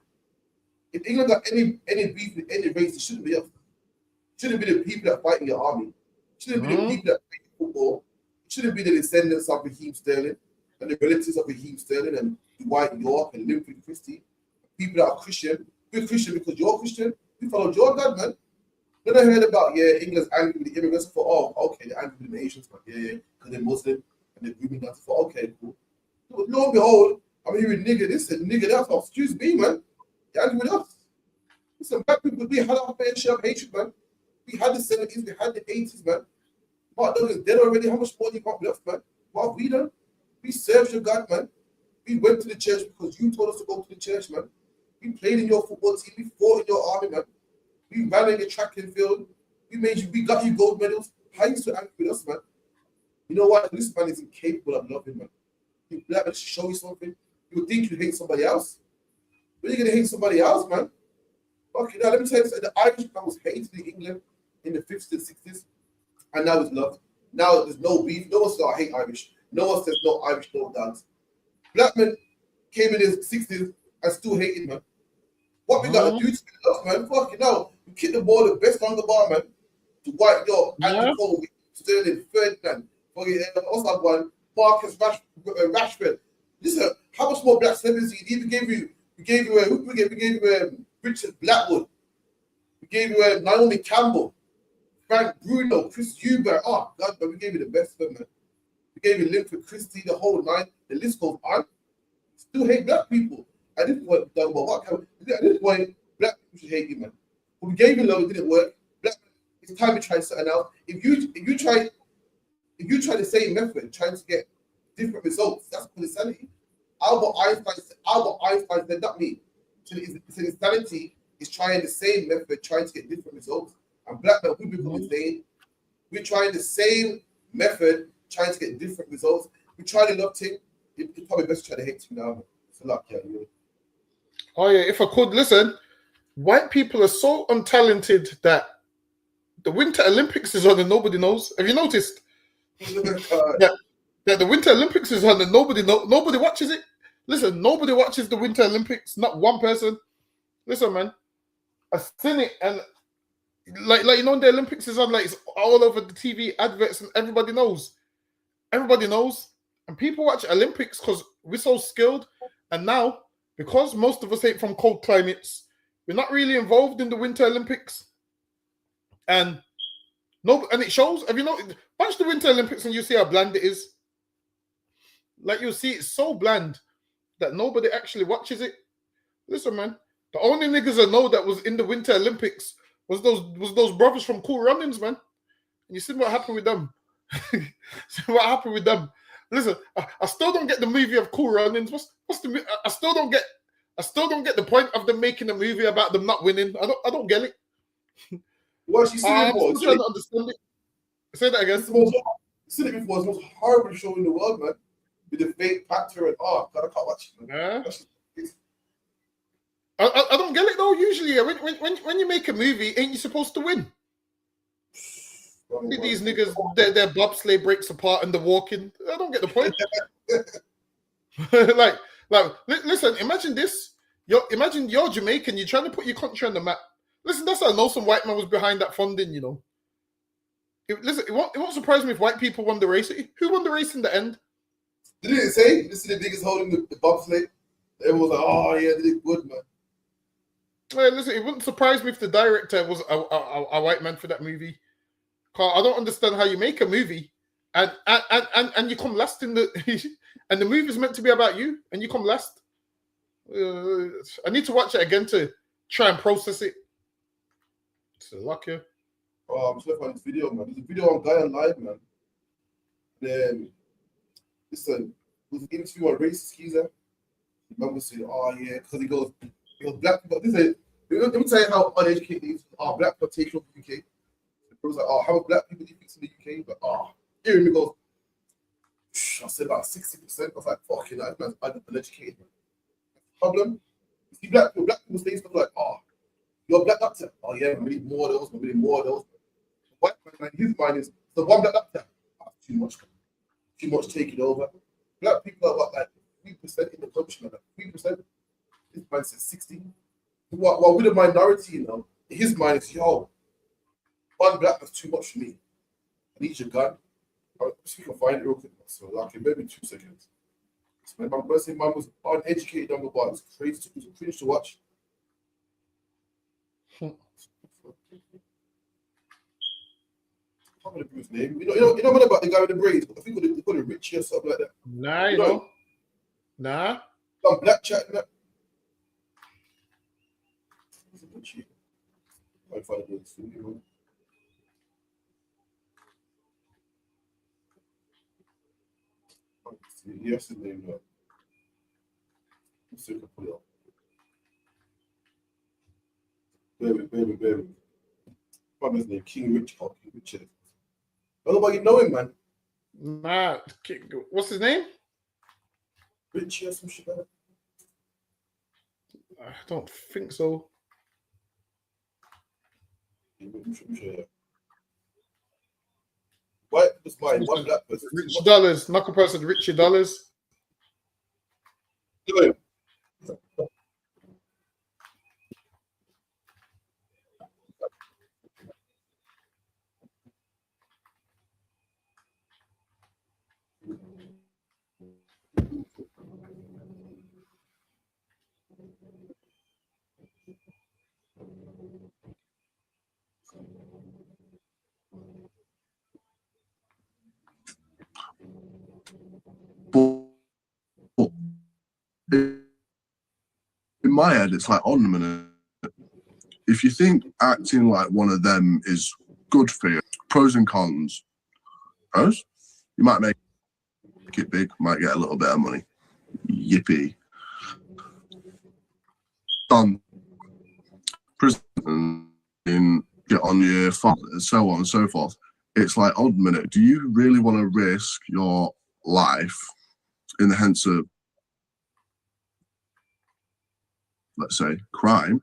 If England got any beef with any race, it shouldn't be us. It shouldn't be the people that fight in your army. It shouldn't be the people that play football. It shouldn't be the descendants of Raheem Sterling and the relatives of Raheem Sterling and Dwight York and Liverpool Christie. People that are Christian. We're Christian because you're Christian. We followed your God, man. Then I heard about, England's angry with the immigrants. I thought, oh, okay, they're angry with the Asians, but because they're Muslim and they're grooming us. I thought, okay, cool. But lo and behold, I'm hearing nigga this and nigga that. Oh, excuse me, man. You're angry with us. Listen, black people, we had our fair share of hatred, man. We had the 70s, we had the 80s, man. Mark Douglas dead already. How much more do you got left, man? What have we done? We served your God, man. We went to the church because you told us to go to the church, man. We played in your football team. We fought in your army, man. We ran in the track and field. We got you gold medals. How you so angry with us, man? You know what? This man is incapable of loving, man. You black man should show you something. You would think you hate somebody else. But you're gonna hate somebody else, man. Okay, now let me tell you something. The Irish man was hated in England in the 50s and 60s, and now it's loved. Now there's no beef. No one says I hate Irish. No one says no Irish, no dogs. Black men came in the 60s and still hated, man. What we gotta do to be loved, man? Fuck it now. We kick the ball the best on the bar, man. To White York, Andy Cole, Sterling, Ferdinand, what's that one? Marcus Rashford. Listen, how much more black celebrities we gave you? We gave you Richard Blackwood. We gave you Naomi Campbell, Frank Bruno, Chris Huber. Oh God, but we gave you the best of them, man. We gave you Linford Christie, the whole nine. The list goes on. Still hate black people. At this point, at this point, black people should hate you, man. We gave you love, it didn't work. Black, it's time to try something else. If you try the same method, trying to get different results, that's called insanity. Albert Einstein said, not me. So insanity is trying the same method, trying to get different results. And black men, we become the same. We're trying the same method, trying to get different results. We try the love thing. It's probably best to try to hate thing now. So luck, yeah. Oh yeah, if I could listen, white people are so untalented that the Winter Olympics is on and nobody knows. Have you noticed? that the Winter Olympics is on and nobody watches it. Listen, nobody watches the Winter Olympics. Not one person. Listen, man, I've seen it, and like you know, the Olympics is on, like it's all over the TV adverts, and everybody knows. Everybody knows, and people watch Olympics because we're so skilled. And now, because most of us ain't from cold climates, we're not really involved in the Winter Olympics, and it shows. Have you noticed? Watch the Winter Olympics and you see how bland it is. Like you'll see, it's so bland that nobody actually watches it. Listen, man, the only niggas I know that was in the Winter Olympics was those brothers from Cool Runnings, man. And you see what happened with them. See what happened with them. Listen, I still don't get the movie of Cool Runnings. What's the? I still don't get the point of them making a movie about them not winning. I don't get it. Well, she's seen it before. I'm still trying to understand it. Say that again. It's the most horrible show in the world, man. With the fake factor and God, I can't watch it. Man. Yeah. I don't get it though. Usually, when you make a movie, ain't you supposed to win? These niggas, their bobsleigh breaks apart and they're walking. I don't get the point. Listen. Imagine this. Imagine you're Jamaican. You're trying to put your country on the map. Listen, that's how I know some white man was behind that funding. You know. It won't surprise me if white people won the race. Who won the race in the end? They didn't say. This is the niggas holding the bobsleigh. Everyone was like, "Oh yeah, they did good, man." Well, listen, it wouldn't surprise me if the director was a white man for that movie. Cause I don't understand how you make a movie and you come last in the and the movie's meant to be about you and you come last. I need to watch it again to try and process it. It's a luck, yeah. I'm just looking at this video, man. There's a video on Guy on Live, man. Then listen, it was an interview on racist geezer. The man was saying, "Oh yeah," because he goes, black people. Let me tell you how uneducated these are. Black people take over the UK. It was like, "Oh, how many black people do you think in the UK?" But hearing me go, I said about 60%. I was like, "Fucking, that man's uneducated." Problem. You see, black people say stuff like, "Oh, you're a black doctor. Oh yeah, we need more of those. We need more of those." White man, his mind is the one black doctor. Too much taking over. Black people are what, like 3% in the country, man. Like 3%. His mind says 60. While with a minority, you know, his mind is, yo, one black is too much for me. I need your gun. See if you can find it real quick. So, like, maybe 2 seconds. So, my person, man was uneducated number one. It's crazy. It was cringe to watch. I can't remember his name. You know what about the guy with the braids? I think they call it Richie or something like that. Nah, you know. Nah. Some black chat. Richie. I find it. Yes, his name. Let's see if I can put it up. Baby. What his name? King Richard. I don't know why you know him, man. Nah. What's his name? Richie or some shit like that. I don't think so. White was mine, one black person. Rich Dollars, knuckle person, Richie Dollars. Do it. my head, it's like, on a minute. If you think acting like one of them is good for you, pros and cons. Pros, you might make it big, might get a little bit of money. Yippee. Done. Prison, get on your phone, and so on and so forth. It's like, hold a minute, do you really want to risk your life in the hands of, let's say, crime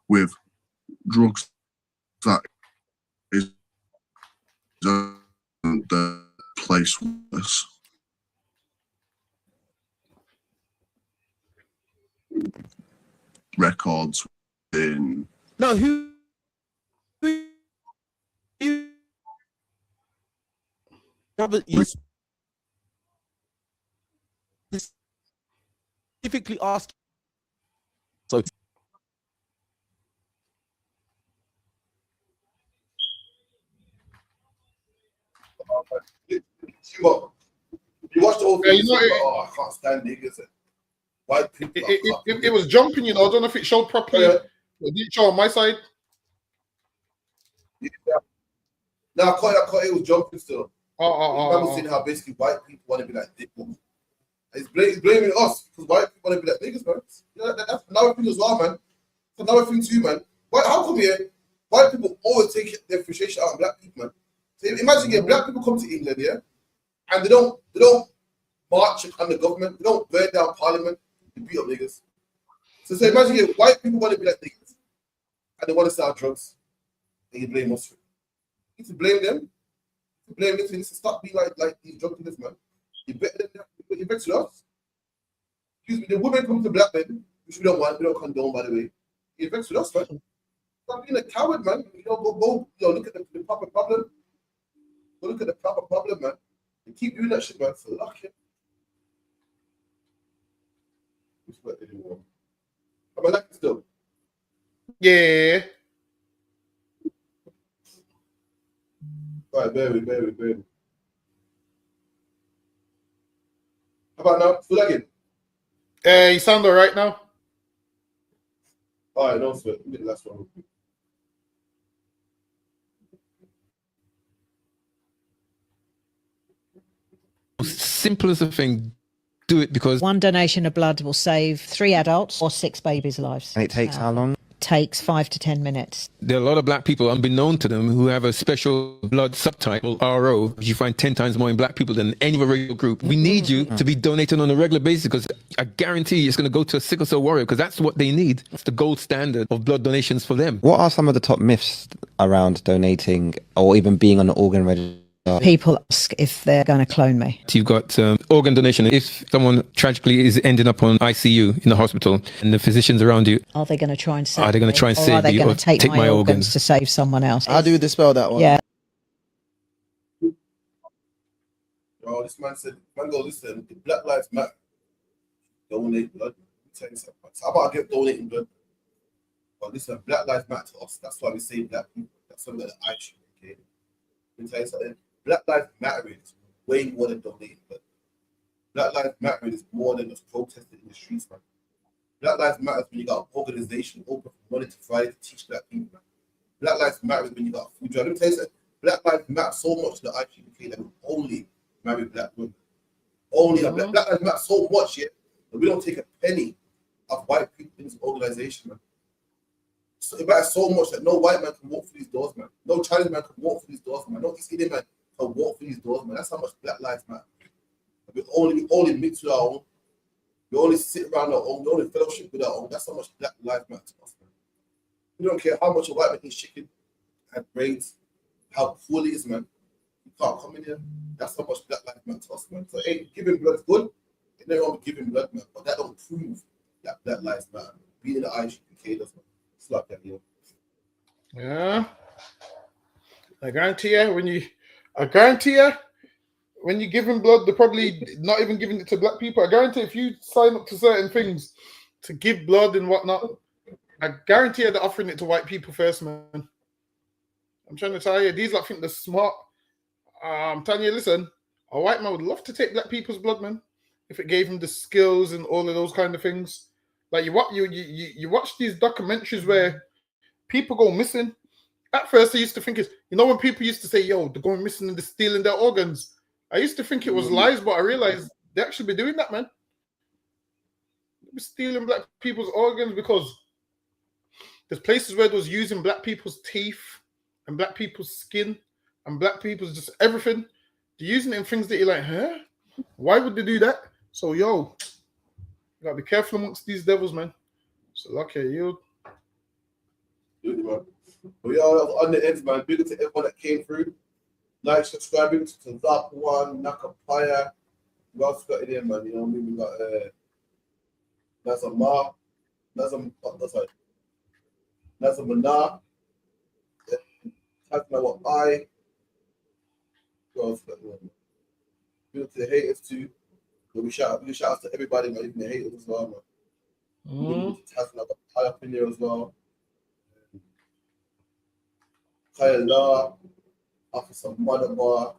with drugs that is the place worse? Records in No, who Robert, you specifically asked. So You watch the whole thing, You know, I can't stand niggas. White people. it was jumping, you know. I don't know if it showed properly. It didn't show on my side. No, I caught it was jumping still. I was Oh. saying how basically white people want to be like niggas. He's blaming us because white people want to be like niggas, man. Yeah, that's another thing as well, man. It's another thing too, man. How come here white people always take their frustration out on black people, man? So imagine black people come to England, yeah, and they don't march on the government, they don't burn down parliament, they beat up niggas. So imagine white people want to be like niggas and they want to sell drugs, and you blame us for it. You need to blame them. You need to stop being like these drug dealers, man. You better than that. You better to us. Excuse me, the women come to black men, which we don't want, we don't condone, by the way. You vex with us, man. Stop being a coward, man. Go look at the proper problem. Go look at the proper problem, man. You keep doing that shit, man. So luck it. Am I lucky still? Yeah. All right, bear with me. How about now? Still lagging? You sound all right now. All right, no sweat. Let me get the last one. Simplest of thing, do it because one donation of blood will save 3 adults or 6 babies' lives. And it takes how long? Takes 5 to 10 minutes. There are a lot of black people, unbeknown to them, who have a special blood subtype, RO, which you find 10 times more in black people than any other racial group. We need you to be donating on a regular basis because I guarantee it's going to go to a sickle cell warrior because that's what they need. It's the gold standard of blood donations for them. What are some of the top myths around donating or even being on an organ register? People ask if they're going to clone me. You've got organ donation. If someone tragically is ending up on ICU in the hospital and the physicians around you, are they going to try and save are they going to try and me? save or are they you going or to take my organs to save someone else? How do you dispel that one? Yeah. Yo, this man said, man, go listen, the Black Lives Matter. Donate blood. Let me tell you something. So how about I get donating blood? Well, listen, Black Lives Matter to us. That's why we say black people. That's something that I should, okay? Let me tell you something. Black Lives Matter is way more than donating blood. Black Lives Matter is more than just protesting in the streets, man. Black Lives Matter is when you got an organization open from Monday to Friday to teach black people, man. Black Lives Matter is when you got a food drive. Let me tell you something. Black Lives Matter so much to the ISUPK that we only marry black women. Only Black Lives Matter so much, yeah, that we don't take a penny of white people in this organization, man. So it matters so much that no white man can walk through these doors, man. No Chinese man can walk through these doors, man. No East Indian man can walk through these doors, man. That's how much Black Lives Matter. We only mix with our own. We only sit around our own. We only fellowship with our own. That's how much Black Lives Matter to us, man. We don't care how much a white man eats chicken, had brains, how cool he is, man. You can't come in here. That's how much Black Lives Matter to us, man. So, hey, giving blood is good. Ain't nothing wrong with giving blood, man. But that don't prove that Black Lives Matter. Being in the ISUPK does, man. It's like that, you know. Yeah. I guarantee you, when you're giving blood, they're probably not even giving it to black people. I guarantee if you sign up to certain things to give blood and whatnot, I guarantee you they're offering it to white people first, man. I'm trying to tell you, these lot think they're smart. I'm telling you, listen, a white man would love to take black people's blood, man, if it gave him the skills and all of those kind of things. Like you watch these documentaries where people go missing. At first, I used to think it's, you know, when people used to say, "Yo, they're going missing and they're stealing their organs." I used to think it was lies, but I realized they actually be doing that, man. They be stealing black people's organs because there's places where they was using black people's teeth and black people's skin and black people's just everything. They're using it in things that you're like, huh? Why would they do that? So, yo, you gotta be careful amongst these devils, man. So, okay, you. But yeah, on the ends, man. Big up to everyone that came through. Like, subscribing to Zap One, Nakapaya. We else got it in, man. You know what I mean? We got that's a Ma. That's a Mana. Typing out what I. What else got it? Big up to the haters too. But we shout out to everybody, man, even the haters as well, man. Typing out what I up in there as well. Kaya La, Officer Mother Bar,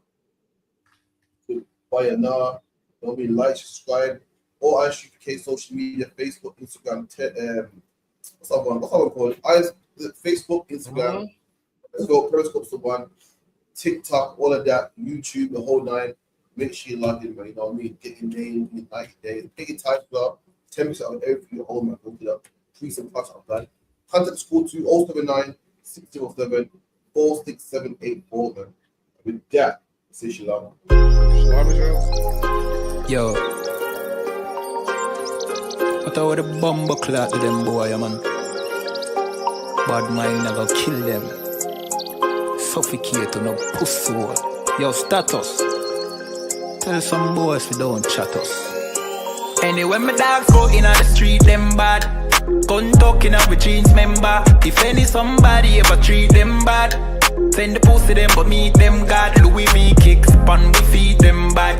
Bayana, don't be like, subscribe, all ISUPK social media, Facebook, Instagram, what's that one called? Facebook, Instagram, let's go, Periscope's the one, TikTok, all of that, YouTube, the whole nine. Make sure you log in, man. You know what I mean? Get your name, get like days, pick your type up, 10% of everything you hold, man. Go to the tweets and plus up, man. Contact the school to 079 607 46784, man. With that, say shalom. Yo. What about the bomber clock to them boy, man? Bad mind never kill them. Suffocate to no pussy. Yo, status. Tell some boys we don't chat us. Anyway, my dogs go in on the street, them bad. Gun talking up with jeans member. If any somebody ever treat them bad, send the pussy them but meet them God. Louis V kicks, pan we feed them bad.